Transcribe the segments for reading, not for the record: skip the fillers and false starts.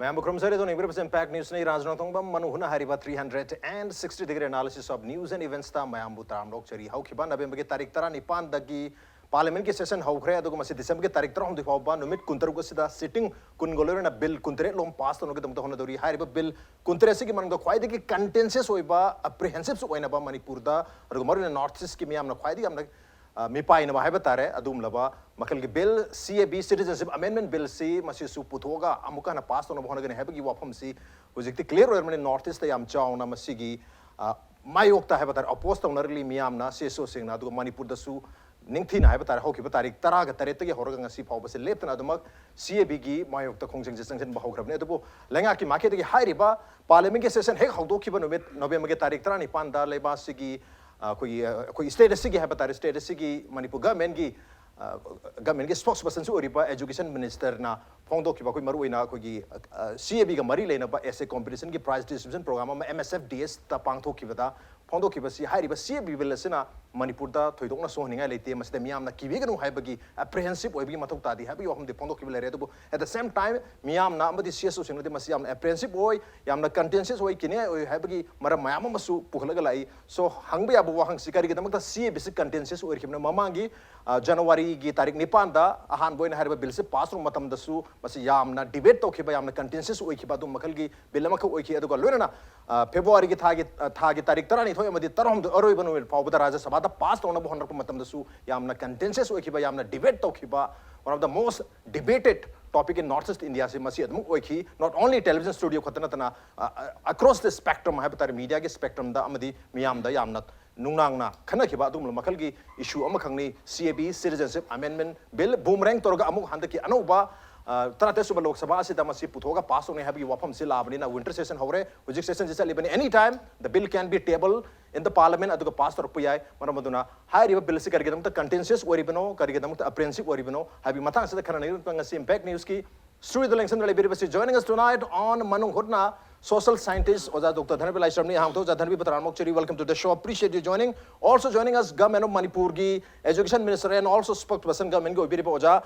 Ma'am, Krumsari, the neighbor MANPAC News, Raj Nongthombam, Manung Hutna, Hariba 360-degree analysis of news and events. Ma'am, Butaram Lokchari, how Kiban, November Tarik Tara, Nipan, Dagi, Parliament session, how Krea, Dogomasi, December Tarik Tram, the Hoban, Numit Kuntarugosida, sitting Kungolor and a bill, Kuntre, Lom passed on the Honori, Hariba bill, Kuntresi, Mango, quite the contentious Oiba, apprehensive Oinaba, Manipurda, Rugomor and North Skimiam, no quite the Mipa in a Habatare, Adum Lava, Makalgi Bill, CAB Citizenship Amendment Bill C, Masisu Putoga, Amukana passed on a Honagan Habagi Wapam C, was it clear in Northeast, the Yamcha, Namasigi, Mayokta Habatar, opposed on early Miamna, Seso Singna, Manipur the Su, Ningtin Habatar, Hoki Batari, Taraga, Tareta, Horgan, Sipa, was a left and Adamak, CABG, Mayokta Kongsing Distinction Bahokrabnetabo, Langaki Market, Hariba, Parliament session, Hey, how do keep on with November Tarik Panda, Leba Sigi. कोई state सिगी है बता रहे state सिगी Manipur government की spokesperson से ओरिबा education minister ना फोंदो की कोई मरु इना कोई CAB का मरी लेना बा ऐसे कंपटीशन की प्राइज डिस्ट्रीब्यूशन प्रोग्राम में MSFDS ता पांगथो की बता फोंदो की बसी हाइरिबा CAB बिल से ना मणिपुर दा थोइदोंना सोहनिंगा लेते मसदे मियाम ना किबेगनु हाइबगी अप्रेहेंसिव ओइबगी मथौ तादी हाबी हम दे फोंदो की बिल रे तो एट द सेम टाइम मियाम ना अमदी CSO सिंगदे मसी याम अप्रेहेंसिव ओइ यामना कंटेंशियस ओइ किने ओइ हाइबगी मरा मयाम मसु पुखलगा लाई सो हंगबे अबु वाहंग सिकारी के दमक CAB से कंटेंशियस ओइ खिमना ममांगी जनवरी की तारीख 9 दा अहान बोइन हाइबा बिल से पास रो मतम दसु मसी यामना डिबेट तो खिबा यामना कंटेंशियस ओइ खिबा दु मखल की बिल मख ओइ खि अदुगा लोइना फेब्रुवारी की था की तारीख 13 थोय मदी तरहम अरोय बनु फावबदा राज्य सभा दा पास तोना बहन रप मतम दसु यामना कंटेंशियस ओइ खिबा यामना डिबेट तो खिबा one of the most debated topic in Northeast India se masi admu oikhi not only television studio khatana tana across the spectrum habatari media ge spectrum da amadi miyam da yamna nungnangna khana khiba adum makal gi issue ama khangni CAB citizenship amendment bill boomerang torga amuk handaki anoba तरह सुबह लोकसभा से दमसी पुथोगा पास होने हैं भी वापम से लाभनी ना winter session हो रहे विजिक सेशन जैसा लिबनी any time the bill can be table in the parliament अदुगा पास तो रुपया है मरा मधुना हाई रिवर बिल से करके दम तक कंटेंशियस ओरी बनो करके दम तक अप्रेंसिव ओरी बनो हाई भी मतांग से खरना नहीं पंगा से इम्पैक्ट न्यूज़ की स्टूडियो द लैंग्वेज वाले berry joining us tonight on Manung Hutna, social scientist Oza Dr. Dhanabir Laishram ne ham to Dhanabir Bataran Mokchari, welcome to the show, appreciate you joining. Also joining us Government of Manipur ki education minister and also spokesperson government ko beri Oza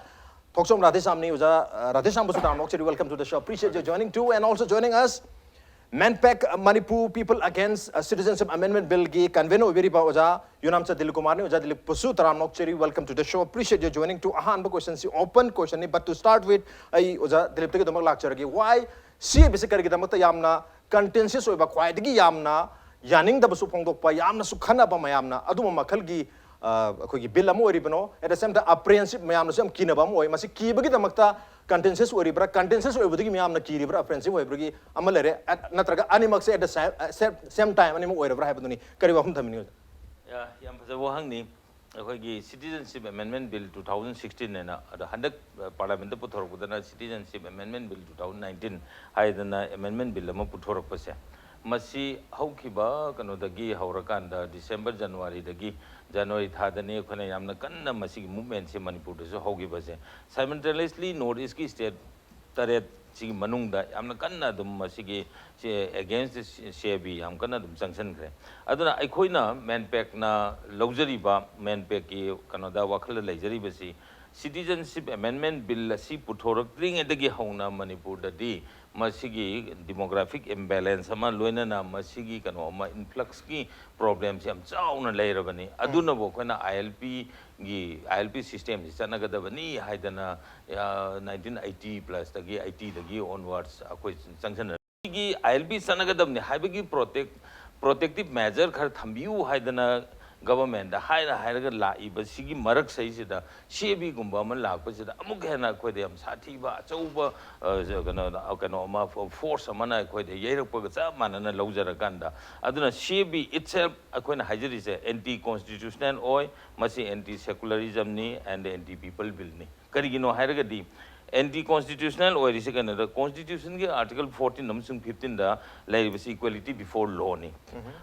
Thokchom Radheshyam ne Oza Radheshyam Bataran Mokchari, welcome to the show, appreciate you joining too. And also joining us MANPAC Manipur People Against Citizenship Amendment Bill ki Convenor beri Oza Yumnamcha Dilipkumar ne Oza Dilipkumar Mokchari, welcome to the show, appreciate you joining too. Ahan ba question si open question ne, but to start with ai Oza Dilip ke damak lecture ki why CAB se karke damak ta yamna contentious oiba khwaidagi yamna yaning da basu phongdok pa yamna sukhana ba mayamna aduma makhal gi अखोगी bill अमो ओरिबनो at the same time apprehensive मयाम नसम किनबा अमो ओइ मसी किबगी दमक्ता contentious ओरिब्रा contentious ओइबदगी मयाम न किरिब्रा अप्रेंसिव ओइब्रगी अमलरे नत्रगा अनिमक से एट द सेम टाइम अनिमो ओइरब्रा हाइबदुनी करिबा हम थमिनी याम फजबो हंगनी अखोगी सिटीजनशिप अमेंडमेंट बिल 2016 ने ना हंडक पार्लियामेंट पुथोरकदना सिटीजनशिप अमेंडमेंट बिल 2019 हाइदना अमेंडमेंट बिल अमो पुथोरकपसे मसी हौखिबा कनोदगी हौरकांदा डिसेंबर जनवरी थादने खने यामना कन्ना मसी मूवमेंट से मणिपुर दसो हौगिबसे साइमल्टेनियसली नॉर्थ ईस्ट की स्टेट तरेत सी मनुंगदा यामना कन्ना दुम मसी से अगेंस्ट CAB हम कन्ना दुम संक्शन करे अदुना अखोइना MANPAC ना लग्जरीबा MANPAC की कनोदा वखल लेजरीबसी सिटीजनशिप अमेंडमेंट बिल असी पुथोरक्त्रिंगेदगी हौना मणिपुर ददी मसीगी डेमोग्राफिक इम्बैलेंस अमा लोइनना मसीगी कनो अमा इन्फ्लक्स की प्रॉब्लम से हम चाउना लेरबनी अदुना बोखना ILP सिस्टम से चनगदबनी हाइदना 1980 प्लस दगी 80 दगी ऑनवर्ड्स अखोइ संक्शन की ILP चनगदबनी हाइबगी प्रोटेक्टिव मेजर खर थंबियु हाइदना government da haira laiba sigi marak sai sida CAB gumba man lakpa amuk hena khoi am sathi ba chauba kano ma force amana khoi de yeirapga cha manana laujara ganda aduna CAB itself akoina hajiri se anti constitutional oi masi anti secularism ni and anti people bill ni karigino haira di anti constitutional or is the constitution ke article 14 number 15 da like equality before law ni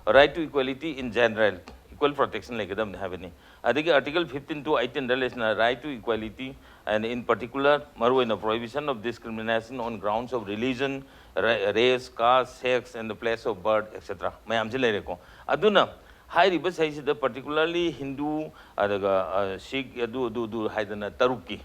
right to equality in general equal protection like them have any article 15 to 18 relation right to equality and in particular maru in a prohibition of discrimination on grounds of religion race caste sex and the place of birth etc mayam je lere ko aduna high riba sai particularly Hindu Sikh do haidana taruki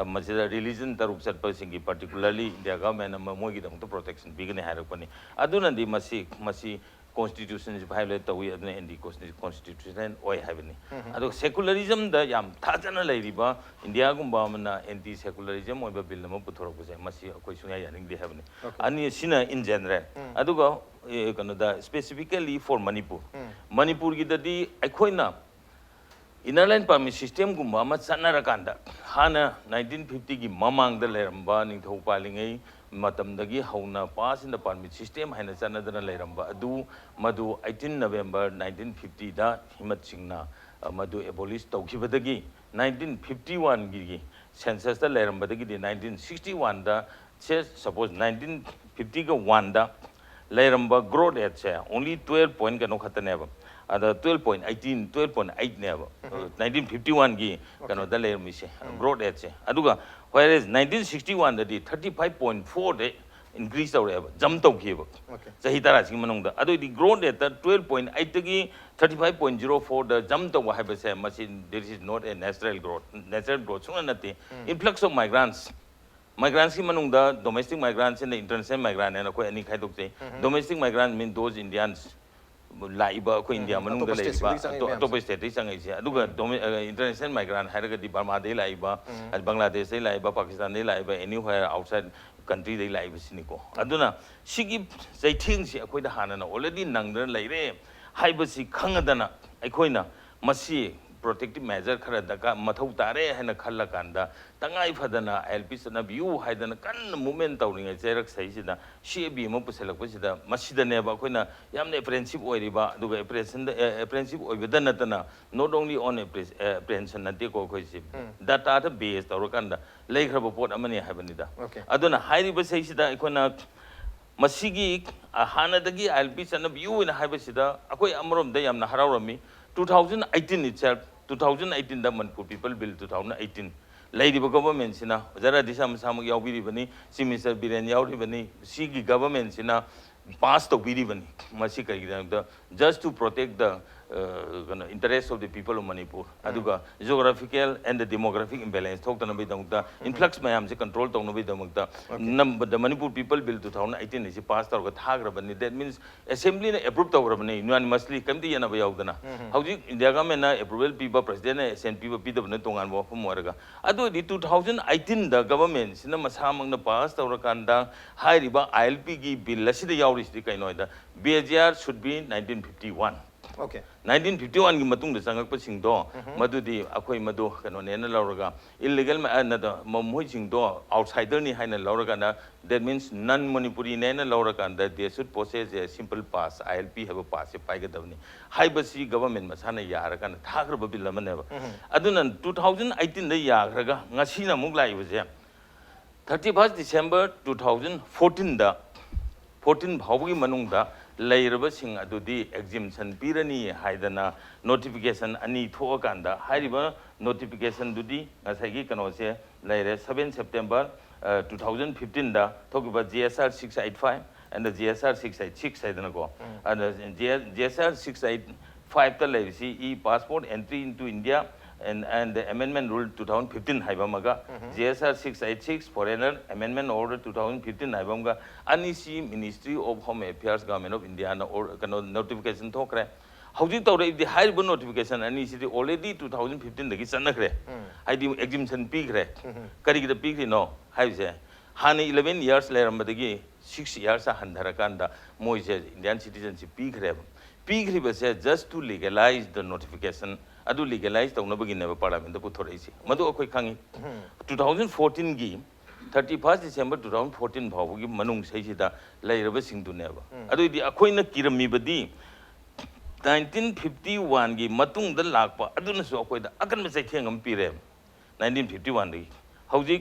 masida religion taruk satpa singi particularly India government mogi dam to protection bigane harakpani aduna di masi constitution is violate tawi aduna indi constitution oi habini ado secularism da yam thajana leiriba India gumba mana anti secularism oiba bill ma puthorok buse masi koi sunya yaning di habini ani sina in general aduga kano da specifically for Manipur gi dadi aikoina inner line permit system gumba ma chanarakanda hana 1950 gi mamang da leramba ningthau palingai matamdagi hauna pass in the permit system haina chanadana leramba adu madu 18 November 1950 da himat singna madu abolish tawkhibadagi 1951 gi census da leramba dagi 1961 da suppose 1950 ga 1 da leramba growth rate che only 12 point kano khataneba ada 12.8 neba 1951 gi kano da lermi se growth rate che aduga whereas 1961 da 35.4 de increase awreba jump tawkheba chahi tara sing manung da adu di growth rate 12.8 gi 35.04 da jump taw haiba se machine this is not a natural growth suna nati influx of migrants ki manung da domestic migrants and international migrant and ko ani khai dokte domestic migrant mean those Indians laiba ko India manung da laiba to state sangai se aduga international migrant haraga di Burma de laiba Bangladesh de laiba Pakistan de laiba anywhere outside country de laiba siniko aduna sigi jaithing si akoi da hanana already nangdana laire haiba si khangadana aikoina masi protective measure khara daga mathau tare haina khalla kanda tangai phadana LP sana view haidana kan movement tawringa jerak saisida CAB mo puselak pusida masida ne ba koina yamne apprehensive oiriba duga apprehensive oibadana tana not only on apprehension nate ko khoisi data base tawrakanda leikhra pot amani habanida aduna hairiba saisida ikona masigi hanadagi LP sana view in habasida akoi amrom da yamna harawrami 2018 itself 2018 da Manipur People Bill 2018 ladiba government sina jara disam samuk yaubiri bani si Mr. Biren yauri bani si gi government sina pass to biri bani masi kai da just to protect the interests of the people of Manipur aduga geographical and the demographic imbalance thokta nabi damukta influx mayam se control tong nabi damukta the Manipur People Bill 2018 is passed or thagra bani that means assembly ne approve tawra bani unanimously kamti yana ba yaudana hauji India government na approval piba president na SNP piba bani tongan bo moraga adu di 2018 the government sina masamang na pass tawra kanda high riba ILP gi bill asida yauri sti kainoida BHR should be 1951 Okay. 1951 gi matung da sangak pa singdo madu di akoi madu kano ne na lauraga illegal ma na da mamoi singdo outsider ni haina lauraga na that means non Manipuri ne na lauraga that they should possess a simple pass ILP have a pass e pai ga davni hai basi government masana yara kana thagra ba bil amane ba aduna 2018 da yagraga ngasi na muk lai buje 31st December 2014 da 14 bhawgi manung da lairaba sing adudi exemption pirani haidana notification ani thokanda hariba notification dudi ngasagi kano se laire 7 September 2015 da thokiba GSR 685 and the GSR 686 haidana go and GSR 685 ta laisi e passport entry into India and the amendment rule 2015 haibamaga GSR 686 foreigner amendment order 2015 haibamaga anisi Ministry of Home Affairs Government of India na or notification thokre hauji tawre the high notification anisi already 2015 dagi chanakre haidi exemption pigre kari gi pigri no haise hani 11 years lerambadagi 6 years handharakanda moise Indian citizenship pigre base just to legalize the notification adu legalize tawna bagin ne parliament da puthorisi madu akoi khangi 2014 gi 31st December 2014 bhawgi manung saisida lairaba singdu neba adu di akoi na kirami badi 1951 gi matung da lakpa aduna so akoi da akan ma saithengam pire 1951 di hauji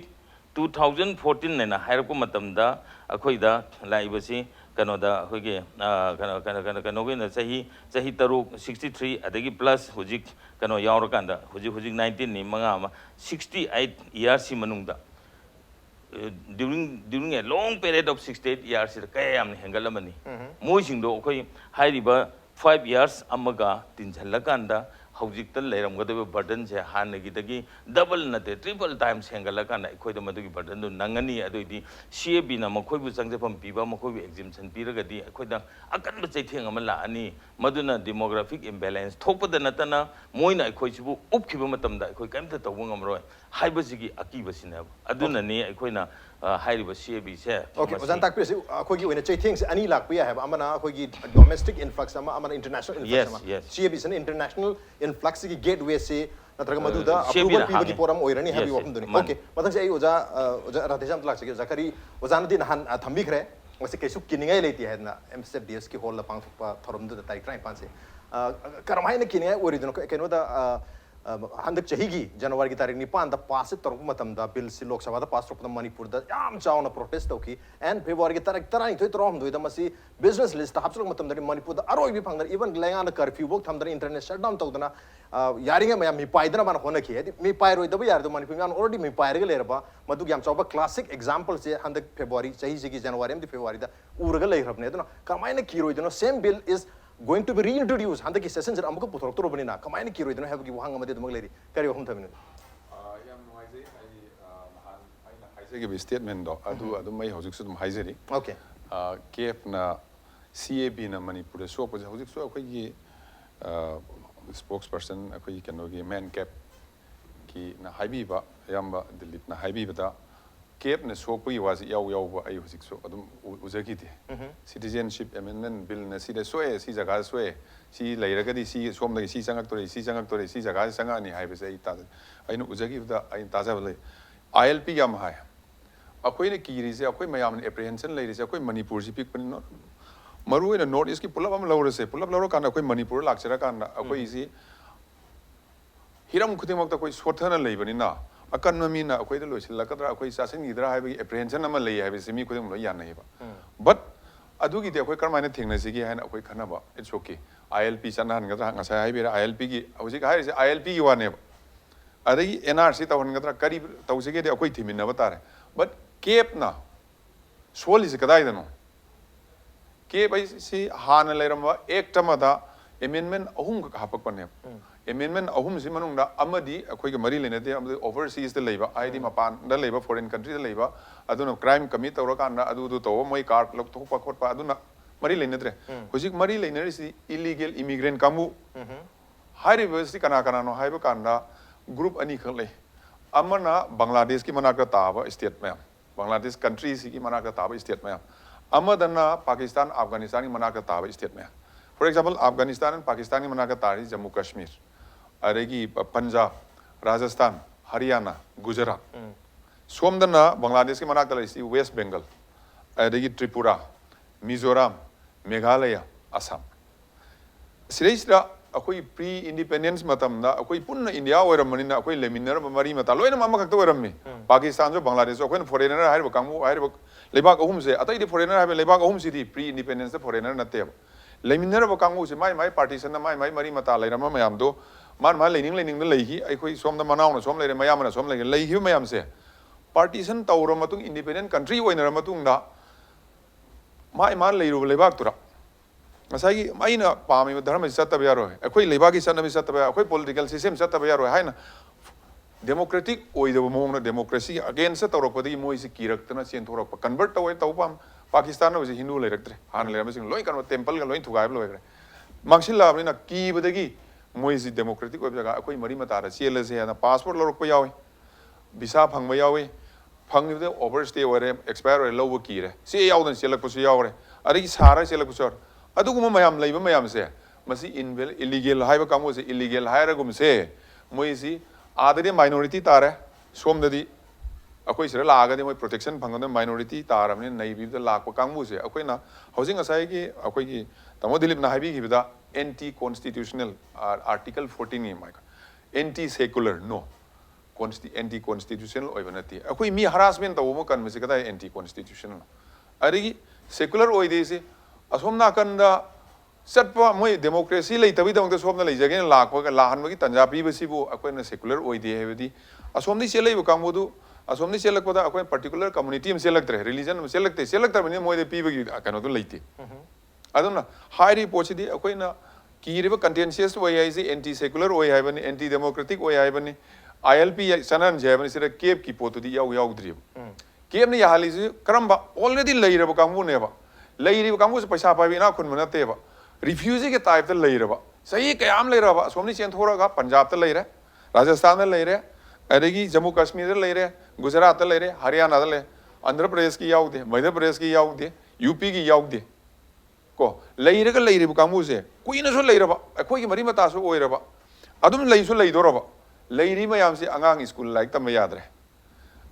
2014 na hairako matam da akoi da laibasi kano da hoge kano na sahi taruk 63 adagi plus hujik kano yaurkanda hujik 19 ni manga 68 years manung da during a long period of 68 years kayam hengalamani moi singdo koi hairiba 5 years amaga tinjhalakanda हौजिक लेरमगदब burden से हानगी double नते triple times हेंगलकान अखोद मदुगी burden दु नंगनी अदुदी CAB ना मखोइबु संगजेफम पीबा मखोइबु exhibition पीरगदी अखोइदा अकनब चैथेंग अमा लानी मदुना demographic imbalance थोपद नतना Moina अखोइसिबु उपखिबा मतमदा अखोइ कैमता तौब ngमरोय हाइबसिगी अकीबसिना अदुननी अखोइना हाइरिबा CAB से okay वजन तक पे अखोइगी ओइना चैथेंग से अनि लाकपिया है अमना अखोइगी डोमेस्टिक इन्फ्लक्स अमा अमना इंटरनेशनल इन्फ्लक्स अमा CAB से इंटरनेशनल इन्फ्लक्स की गेटवे से नत्रग मदुदा अप्रूवल पीबगी पोरम ओइरनी हैबी वखमदुनी ओके मतलब से ओजा ओजा राधेश्याम तलाक जखरी ओजानदी नहान थंबिखरे वसे केसु किनिंगाय लेती है ना MSFDS की होल पांगथपा थरमदु तारीख 35 से करमायना किनिंगाय ओरिदनो केनोदा हंदक चहीगी जनवरी की तारीख 9 दा पास तरक मतमदा बिल से लोकसभा दा पास तरक मणिपुर दा याम चावना प्रोटेस्ट तौकी एंड फेब्रुआरी की तारीख 13 तरम दुइदा मसी बिजनेस लिस्ट हपसलक मतमदा मणिपुर दा अरोय भी फंगदर इवन लेंगाना कर्फ्यू बोक थमदर इंटरनेट शटडाउन तौदना यारिंगे मया मी पाइदना बान होनखी है मी पाइ रोइदब यारदो मणिपुर में ऑलरेडी मी पाइरग लेरबा मदुग याम चावबा क्लासिक एग्जांपल से हंदक फेब्रुआरी चही से की जनवरी एम फेब्रुआरी दा उरग लेरबने दना कमायना की रोइदनो same bill is going to be reintroduced handa ki session jara amuk puthorok toro bani na kamai na ki roidno have ki wahang amade dumag leri kari wahum thaminu yam noise ai haise ki statement do adu mai hojik su dum haiseri okay kf na CAB na manipur so ko hojik so akoi ki spokesperson akoi keno ki MANPAC ki na haibi ba yamba Dilip na haibi ba CAB na so pui was yaw ba ai hojik so adum uzaki ti citizenship amendment bill na si de soe si jaga soe si leiragadi si som da si sangak tore si jaga sanga ni hai be ai ta ai nu uzaki da ai ta ja le ILP yam hai akoi ne ki ri se akoi mayam apprehension le ri se akoi manipur si pik pani no maru ina north east ki pulap am lawre se pulap lawro kan akoi manipur lakchara kan akoi si hiram khudimok ta koi sothana leibani na akan mamina akoi da loisil lakadra akoi sasen gidra hai be apprehension am lei hai be semi khudim lo yan nei ba but adugi de akoi karmaina thengna sigi haina akoi khana ba it's okay ILP chanan gadra ngasa hai bera ILP gi hojik hai se ILP gi wane ba adagi NRC ta hon gadra kari tausige de akoi thiminna ba tare but CAB na soli se kadai dano CAB si hana leiramba act amada amendment ahum hapak pane amendment ahum si manung da amadi akoi ga mari lene de amadi overseas de leiba ID mapan da leiba foreign country da leiba aduna crime commit tawra kan da adu to moi card lok thok pa khot pa aduna mari lene dre hojik mari lene si illegal immigrant kamu hari besi kana kana no haiba kan da group ani khale amana Bangladesh ki manaka taba state में Bangladesh country si ki manaka taba state में amadana Pakistan Afghanistan ki manaka taba state में for example Afghanistan and Pakistan ki manaka tari Jammu Kashmir aregi Punjab Rajasthan Haryana Gujarat somdana Bangladesh ki manaka lai si West Bengal aregi Tripura Mizoram Meghalaya Assam sirayisra akoi pre independence matam da akoi punna India oiramani na akoi leminar mari mata loina mama khakta oiramni Pakistan jo Bangladesh jo akoi foreigner haiba kamu haiba lebak ahum se atai di foreigner haiba lebak ahum si di pre independence da foreigner na te leminar ba kamu se mai partition na mai mari mata leirama mayam do man leining da leihi akoi som da manau na som leire mayam na som leihi mayam se partition tawra matung independent country oinara matung da mai leiru lebak tura masai aina pami dharma satta bayaro akoi lebagi sanna mi satta bayaro akoi political system satta bayaro haina democratic oida mong democracy against sa torok padi moi si kirak tana chen thorok convert tawai tawpam Pakistan no si hindu leiraktre han leram sing loi kan temple ga loi thugai loi gre mangsil la na ki badagi moi si democratic oida ga akoi mari mata ra chela se na passport lorok pa yawi visa phang ma yawi phang ni de overstay ore expire low ki re se yawdan selak pu yawre ari sara selak pu aduguma mayam leiba mayam se masi illegal haiba kamu se illegal haira gum se moi si adade minority tare somdadi akoi sira laga de moi protection phangone minority taramne nei bi da lakpa kamu se akoi na housing asai ki akoi ki tamo Dilip na haibi ki da anti constitutional article 14 ni mai anti secular no anti constitutional oibanati akoi mi harassment tawo mo kan me se kada anti constitutional ari secular oide se asom na kan da satpa moi democracy lei tabi dong da som na lei jage la ko la han gi tanja pi basi bu akoi na secular oide hebedi asom ni selei bu kamu du asom ni selak pada akoi particular community em selak tre religion em selak tar mani moi de pi bagi kano du leiti aduna high report di akoi na कीरिब contentious ओय हाइसे anti secular ओय हाइबनी anti democratic ओय हाइबनी ILP सनन जेबनी सिरा cab की पोतुदी याउद्रिब cab ने याहालिसे करम्बा already लेइरब कांगुनेबा लेइरिब कांगुस पैसा पाबी ना खुन मनतेबा रिफ्यूजी के टाइप त लेइरबा सही कयाम लेइरबा सोमनी चेंथोरगा पंजाब त लेइरे राजस्थान त लेइरे अदगी जम्मू कश्मीर त लेइरे गुजरात त लेइरे हरियाणा त ले आंध्र प्रदेश की याउदे मध्य प्रदेश की याउदे यूपी की याउदे को लेइरगा लेइरिब कांगुसे कुइनसो लेइरबा अखोई मरी मतासो ओइरबा अदुम लेइसो लेइदोरबा लेइरि मयामसे अंगांग स्कूल लाइक तम यादरे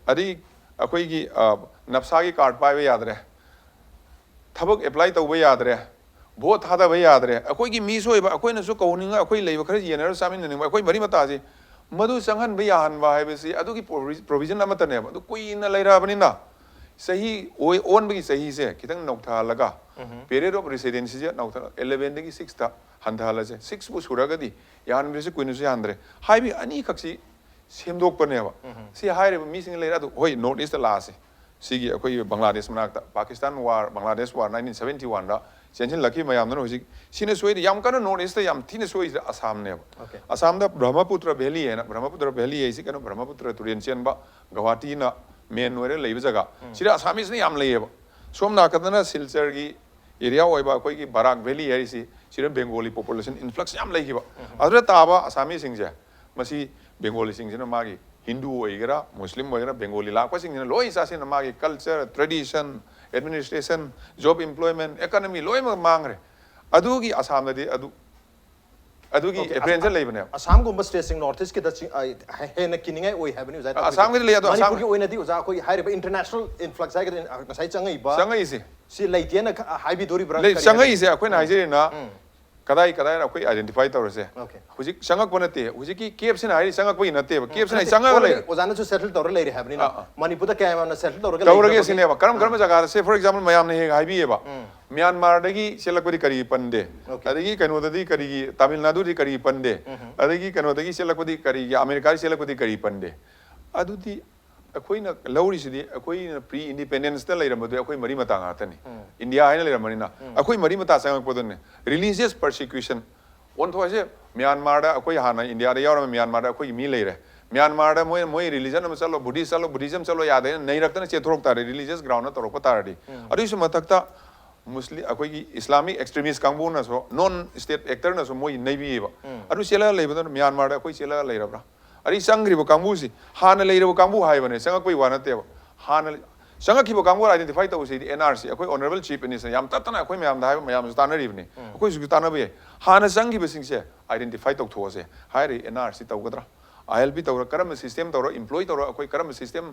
अदि अखोई की नफसा की कार्ड पाइबे यादरे थबक अप्लाई तौबे यादरे भोट थादबे यादरे अखोई की मीसोइबा अखोइनसो कौनिंगा अखोई लेइबा खरे जेनरल सामिननिंगा अखोई मरी मतासे मधु संगन बे याहनबा हाइबेसी अदुगी प्रोविजन अमतनेबा अदु कुइना लेइराबनिना सही ओय ओनबगी सही से खितंग नौथालगा पीरियड ऑफ रेसिडेंसी से नौथा 11 दगी 6 ता हंथालसे 6 बु सुरगदी याहनबेसे कुइनसो याहनद्रे हाइबी अनि खक्सी सेमदोकपनेबा सी हाइरेबा मीसिंग लेइरा अदु होय नॉर्थ ईस्ट लासे सिगी अखोई बांग्लादेश मनाक्ता पाकिस्तान वार बांग्लादेश वार 1971 दा चेंजन लकी मयामन होजिक सिने सोई याम कन नॉर्थ ईस्ट याम थिने सोई असम ने असम दा ब्रह्मपुत्र वैली है ना ब्रह्मपुत्र वैली है इसी कन ब्रह्मपुत्र तुरियन चेनबा गुवाहाटी ना मेन ओरे लेब जगह सिरा असामीस ने याम लेयब सोम नाकदना सिलचर की एरिया ओइबा कोई की बराक वैली है इसी सिरा बेंगोली पॉपुलेशन इन्फ्लक्स याम लेगिबा अदर ताबा असामी सिंगजे मसी बेंगोली सिंगजना मागी हिंदू ओइगरा मुस्लिम ओइगरा बेंगोली लाको सिंगजना लोई सासे न मागी culture tradition administration job employment economy लोई मांगरे अदुगी असम दे अदुगी एप्रेंजल लेबने असम गुम्बा स्टेट सिंग नॉर्थ ईस्ट के द हेन किनिंgai ओइ हैबनि उजा असम के ले अदु असम की ओइनदी उजा कोई हाइरे इंटरनेशनल इन्फ्लक्स है के नसाई चंगई चंगई से लेइतेन हाइबी दोरी ब्रा ले चंगई से अखोइन हाइजे ना कदाई कदाई अखोई आइडेंटिफाई तौरसे हुजिक संगक बनते हुजिक की केब से हाइरि संगक पई नते केब से संगक ले ओजाना जो सेटल तौर लेरि हैबनि ना मणिपुर द कैम सेटल तौरगे सिनेबा करम जगह से फॉर एग्जांपल मयाम ने हाइबी एबा म्यांमार दगी सेलकपदी करी पंदे अदगी कनोददी करी तमिलनाडु दी करी पंदे अदगी कनोदगी सेलकपदी करी अमेरिका सेलकपदी करी पंदे अदुदी अखोइना लौरिसिदी अखोइना प्री इंडिपेंडेंस ता लेरमदो अखोइ मरी मता गातनी इंडिया आइना लेरमनिना अखोइ मरी मता संगक पदने रिलीजियस परसिक्यूशन ओन थोसे म्यांमार दा अखोइ हाना इंडिया दा यावरम म्यांमार दा अखोइ मी लेरे म्यांमार दा मोय रिलीजन में चलो बुद्धिज्म चलो यादे नहीं रखतने चेथरोक तारे रिलीजियस ग्राउंड ना तरोक तारडी अदिसु मतकता मुस्लिम अखोइ इस्लामिक एक्सट्रीमिस्ट कांगबो ना सो नॉन स्टेट एक्टर ना सो मोय नैबीबा अदु सेला लेबदन म्यांमार दा अखोइ सेला लेरबरा अरे संग्रिबो कांगबुसी हाना लेरबो कांगबु हाइबने संगकपै वानतेबो हाना संगखिबो कांगबु आइडेंटिफाई तौसी एनआरसी अखोइ ऑनरेबल चीफ मिनिस्टर याम ततना अखोइ मयाम दा हाइबो मयाम तानरिबने अखोइ सुगु तानबे हाना संगिबो सिंगसे आइडेंटिफाई तौथोसे हाइरि एनआरसी तौगदरा आईएलपी तौर करम सिस्टम तौर एम्प्लॉय तौर अखोइ करम सिस्टम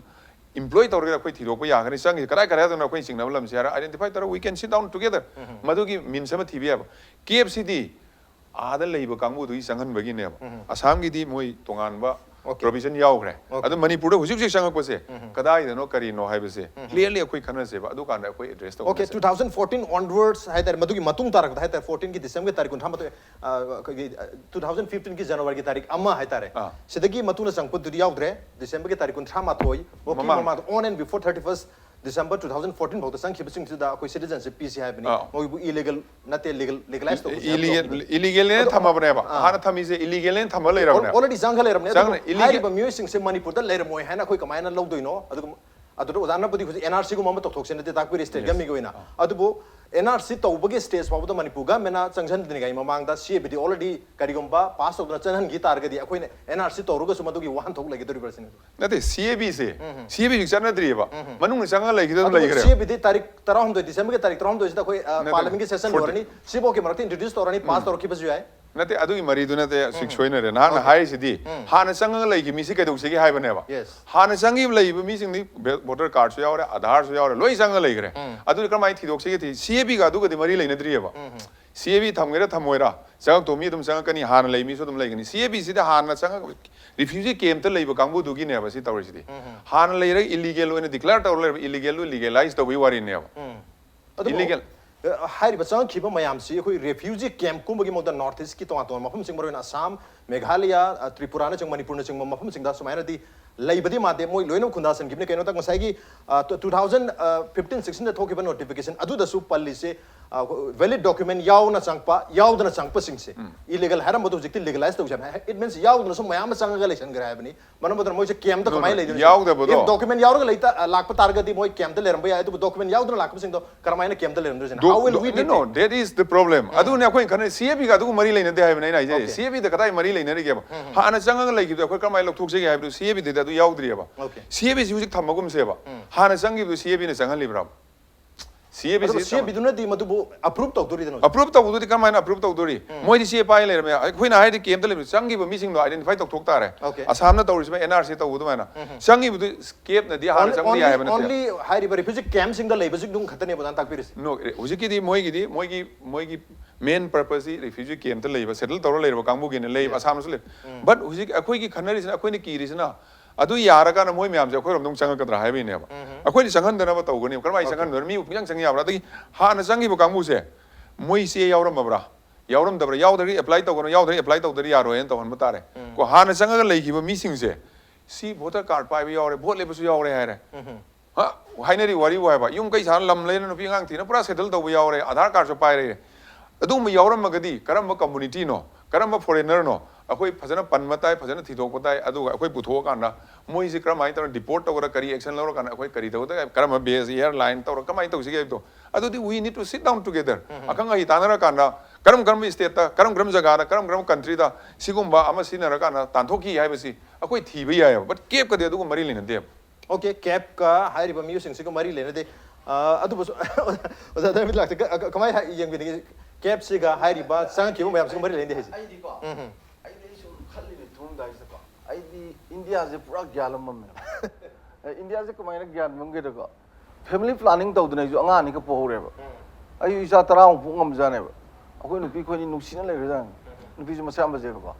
एम्प्लॉय तौर अखोइ थिरोको यागनि संगि कदाय कदाय दना अखोइ सिंगनब लमसे हारा आइडेंटिफाई तौर we can sit down together मदुगी मिनसम थिबियाब केएफसीडी आदा लेइबो कांगबु दुई संगन बगिने असम गिदी मोय तोंगानबा प्रोविजन यावग्रे अदु मणिपुर हुजिक हुजिक संगकपसे कदाय दनो करिनो हाइबसे क्लियरली अखोइ खनसेबा अदु कान अखोइ एड्रेस तो ओके 2014 ऑनवर्ड्स हाइदर मदुगी मतुंग तारक हाइदर 14 की दिसंबर की तारीख उन मत 2015 की जनवरी की तारीख अम्मा हाइतारे सिदगी मतुना संगपुद यावग्रे दिसंबर की तारीख उन माथोय ओके ममा on and before 31st December 2014 बहुत संख्या बसिंग सिदा कोई सिटीजनशिप पीसी है बनी मोइबु इलीगल नते लीगलाइज तो इलीगल ने थमा बनेबा हाना थमी से इलीगल ने थमा लेरबने ऑलरेडी जंग लेरबने हाइबा म्यूजिंग से मणिपुर द लेरमोय हैना कोई कमायना लौदोइनो अदु ओजाना बदि खुज एनआरसी गु मम तोथोक्से नते ताकपि स्टेट गमी गोइना अदुबो एनआरसी तौबगे स्टेज फावद मणिपुर गमेना चंगजन दिनगाई ममांगदा सीएबीडी ऑलरेडी करिगुम्बा पास होदना चनहन गी तारगदी अखोइने एनआरसी तौरुगसु मदुगी वाहन थोक लगे दोरि परसेंट नते सीएबी से सीएबी चनद्रिबा मनुंग संग लगिदो लगिरे सीएबीडी तारीख 13 दिसंबर के तारीख 13 सिदा कोई पार्लियामेंट के सेशन होरनी सिबो के मरते इंट्रोड्यूस तौरनी पास तौर की बजु आय नते अदुगी मरीदु नते सिक्सोइने रे नान हाइसिदी हाना संग लगी मिसी कैदोक्सिगी हाइबनेबा हाना संगी लइबो मिसिंगनि वोटर कार्ड सु यावरे आधार सु यावरे लोई संग लइगरे अदु क्रमाइ थिदोक्सिगी थि सीएबी गा अदुगदि मरी लइनद्रियबा सीएबी थमगरे थमोइरा संग तोमी दुम संग कनी हाना लइमी सो दुम लइगनि सीएबी सिदा हाना संग रिफ्यूजी कैंप त लइबो कांगबु दुगी नेबा सि तवरसिदी हाना लइरे इलीगल ओइने डिक्लेयर तौर इलीगल लीगलाइज तबि वारि नेबा इलीगल हाइरिबा चंगखिबा मयामसी अखोइ रेफ्यूजी कैंप कुमबगी मोद नॉर्थ ईस्ट की तों मफम सिंग मरोइन असम मेघालय त्रिपुरा न चंग मणिपुर न चंग मफम सिंग दा सुमाइनदी लइबदी मादे मोइ लोइनो खुंदासन गिबने कैनो तक मसाइगी 2015 16 द थोकिबा नोटिफिकेशन अदुदसु पल्ली से valid document yauna changpa yaudana changpa singse illegal haram bodu jikti legalize to jam it means yaudana so mayam changa election grabani manam bodar moi kem to kamai leidun if document yaudana leita lakpa targati moi kem to leramba ya to document yaudana lakpa sing to karamai na kem to leramba how will we no that is the problem adu ne akoi kan CAB ga du mari leina de ha na ije CAB de katai mari leina ri ge ba ha na changa lei gi do akoi karamai lok thok se ge ha du CAB de du yaudri ba CAB si hujik thamagum se ba ha na changi du CAB ne changal libra CAB do not do madu approve to duri approve to duri kamai na approve to duri moi di CAB pai le me khoi na hai di kem to le changi ba missing no identify to thok ta re asam na to ri me NRC to du ma na changi bu CAB na di ha na changi ya ba only high river refugee camp sing the labor sing dung khatane bodan tak piris no hujik di moi gi main purpose refugee camp to le ba settle to le ba kangbu gi ne le asam so le but hujik akoi gi khanari sina akoi ni ki ri sina adu yara kana moi myam je khoi rom dong chang ka dra hai bi ne ba akoi ni changhan dana ba to gani karmai changhan dor mi myang chang ya bra da ha na changi ba kangbu se moi se yawram ba bra yawram da bra yaw da ri apply to gono yaw da ri apply to da ri yaro en to han ba ta re ko ha na chang ga lei ki ba mi sing se si voter card pai bi yaw re vote le ba su yaw re hai re ha hai na ri wari wa ba yum kai san lam le na pi ngang thi na pura settle to ba yaw re aadhar card so pai re adu mu yawram ma ga di karam ba community no karam ba foreigner no akoi phajana panmatai phajana thithok patai adu akoi putho kana moi si kramai tar deport to kari action lo kana akoi kari to karam base airline to kamai to sige to adu we need to sit down together akanga hi tanara kana karam state ta karam jaga da karam country da sigumba ama sinara kana tanthoki hai basi akoi thiba ya but cap ka de adu mari lena de okay cap ka hai riba mu sing sig mari lena de adu bos oda da mit lak kamai yeng bi cap siga hai riba sang ki mo yam sig mari lena de he India is a pura gyalam man. India is a command gyan mungi to go. Family planning to the Angani Kapo. I use that around Pungam Zaneva. I'm going to be going to Nuxina Legan, Nufisma Sambazeva.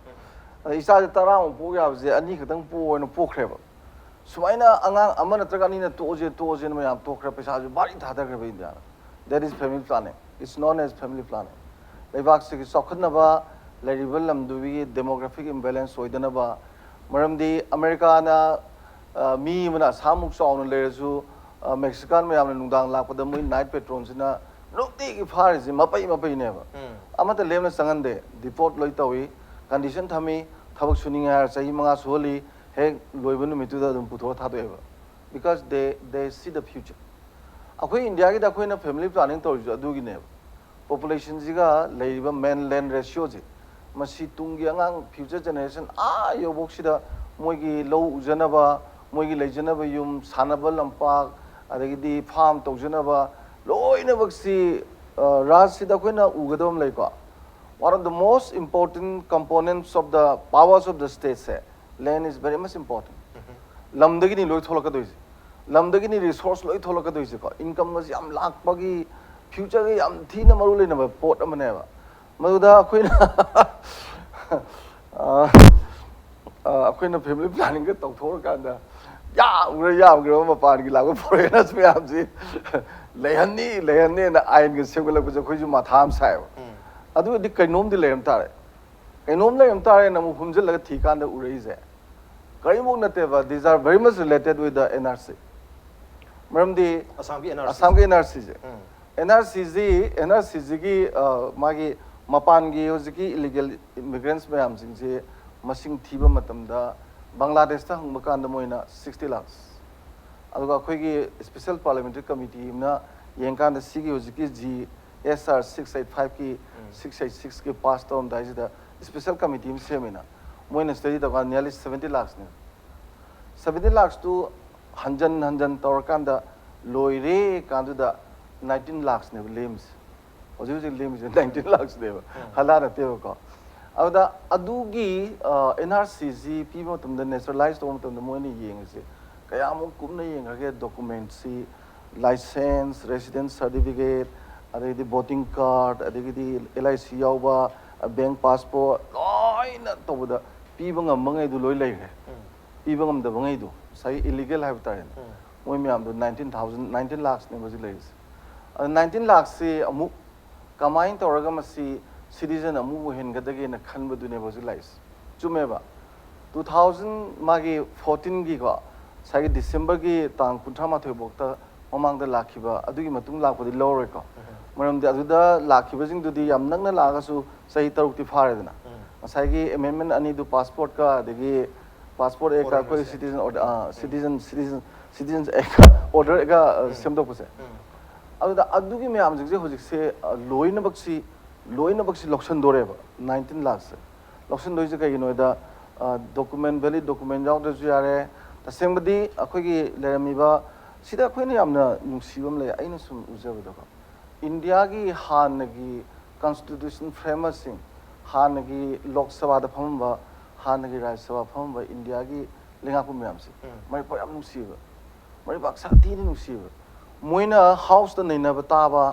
I started around Puya, the Anika Po and a pork level. So I know Amana Traganina toes in my pork representative, but it had a India. That is family planning. It's known as family planning. They wax Sokanava, Lady Willam, do we demographic imbalance, so Idanaba. Maramdi America na mi mana samuk sawn lezu Mexican me amna nungdang lak pada mui night patrols na nokti ki faris mapai neba amata lemna sangande deport loi tawi condition thami thabak suning har sahi manga soli he loibanu mitu da dum putho tha doeba because they see the future akoi India ki da koi na family planning to adu gi neba population jiga leiba man land ratio ji masi tungi angang future generation yo boksida moigi low ujanaba moigi lejanaba yum sanaba lampak adagidi farm tawjanaba loina boksi rajsida koina ugadom leiko one of the most important components of the powers of the state say land is very much important lamdagi ni loi tholaka doise lamdagi ni resource loi tholaka doise ko income mas yam lakpagi future ge yam thina maru leina ba port amaneba maduda koina akoina family planning ka tawthor kanda ya gra ma pan gi lago foreigners me amji lehanni na ain gi segula ku khoi ju matham sai adu di kainom di lem tare na mu humjil laga thi kan da urei je kai mo na te ba these are very much related with the NRC maram di Assam ki NRC je NRC gi magi mapangi hojiki illegal immigrants mayam singse masing thiba matamda Bangladesh ta hungba kan da moina 60 lakhs aduga khoi gi special parliamentary committee na yengkan da sigi hojiki ji SR 685 ki 686 ki pass down da is the special committee me semina moina study da kan nearly 70 lakhs ne 70 lakhs to hanjan tor kan da loire kan da 19 lakhs ne lems Ojuji limits 19 lakhs deva halana teva ko avda adugi NRCG people tum the naturalized tum the money yeng se kaya mo kumna yeng age documents si license residence certificate ade the voting card ade the LIC yauba bank passport loina to da pibang mangai du loi lai pibang da bangai du sai illegal have ta moi myam do 19 lakhs ne baji lai 19 lakhs se amu Kamain toraga masi citizen amu hengadage na khanbadu ne bozi lais chumeba 2000 magi 14 gi ko sai December gi tang kunthama thoi bokta mamang da lakhiba adugi matung lakpadi lore ko ꯃꯔꯝꯗꯤ ꯑꯗꯨꯗ ꯂꯥꯛꯈꯤꯕꯁꯤꯡꯗꯨꯗꯤ ꯌꯥꯝ ꯅꯛꯅ ꯂꯥꯛꯑꯒꯁꯨ ꯆꯍꯤ 3ꯇꯤ ꯐꯥꯔꯦꯗꯅ ꯉꯁꯥꯏꯒꯤ ꯑꯦꯃꯦꯟꯃꯦꯟ ꯑꯅꯤꯗꯨ ꯄꯥꯁꯄꯣꯔꯠꯀ ꯑꯗꯒꯤ passport ꯑꯦꯛꯀ ꯑꯩꯈꯣꯏ ꯁꯤꯇꯤꯖꯟ ꯑꯦꯛꯀ ꯑꯣꯔꯗꯔꯒ ꯁꯦꯝꯗꯣꯛꯄꯁꯦ ꯑꯗꯨꯗ ꯑꯗꯨꯒꯤ ꯃꯌꯥꯝꯁꯤꯡꯁꯦ ꯍꯧꯖꯤꯛꯁꯦ ꯂꯣꯏꯅꯃꯛꯁꯤ ꯂꯧꯁꯟꯗꯣꯔꯦꯕ 19 ꯂꯥꯛꯁꯦ ꯂꯧꯁꯟꯗꯣꯏꯁꯦ ꯀꯩꯒꯤꯅꯣꯗ ꯗꯣꯀꯨꯃꯦꯟ ꯚꯦꯂꯤꯠ ꯗꯣꯀꯨꯃꯦꯟ ꯌꯥꯎꯗ꯭ꯔꯁꯨ ꯌꯥꯔꯦ ꯇꯁꯦꯡꯕꯗꯤ ꯑꯩꯈꯣꯏꯒꯤ ꯂꯩꯔꯝꯃꯤꯕ ꯁꯤꯗ ꯑꯩꯈꯣꯏꯅ ꯌꯥꯝꯅ ꯅꯨꯡꯁꯤꯕ ꯑꯃ ꯂꯩ ꯑꯩꯅ ꯁꯨꯝ ꯎꯖꯕꯗꯀꯣ ꯏꯟꯗꯤꯌꯥꯒꯤ ꯍꯥꯟꯅꯒꯤ ꯀꯟꯁꯇꯤꯇ꯭ꯌꯨꯁꯟ ꯐ꯭ꯔꯦꯃꯔꯁꯤꯡ ꯍꯥꯟꯅꯒꯤ ꯂꯣꯛ ꯁꯚꯥꯗ ꯐꯝꯃꯝꯕ ꯍꯥꯟꯅꯒꯤ ꯔꯥꯖ꯭ꯌ ꯁꯚꯥ ꯐꯝꯃꯝꯕ ꯏꯟꯗꯤꯌꯥꯒꯤ ꯂꯩꯉꯥꯛꯄ ꯃꯌꯥꯝꯁꯦ ꯃꯔꯤꯄꯥꯛ ꯌꯥꯝ ꯅꯨꯡꯁꯤꯕ ꯃꯔꯤꯄꯥꯛ ꯁꯥꯊꯤꯅ ꯅꯨꯡꯁꯤꯕ ꯃꯣꯏꯅ ꯍꯥꯎꯁꯇ ꯅꯩꯅꯕ ꯇꯥꯕ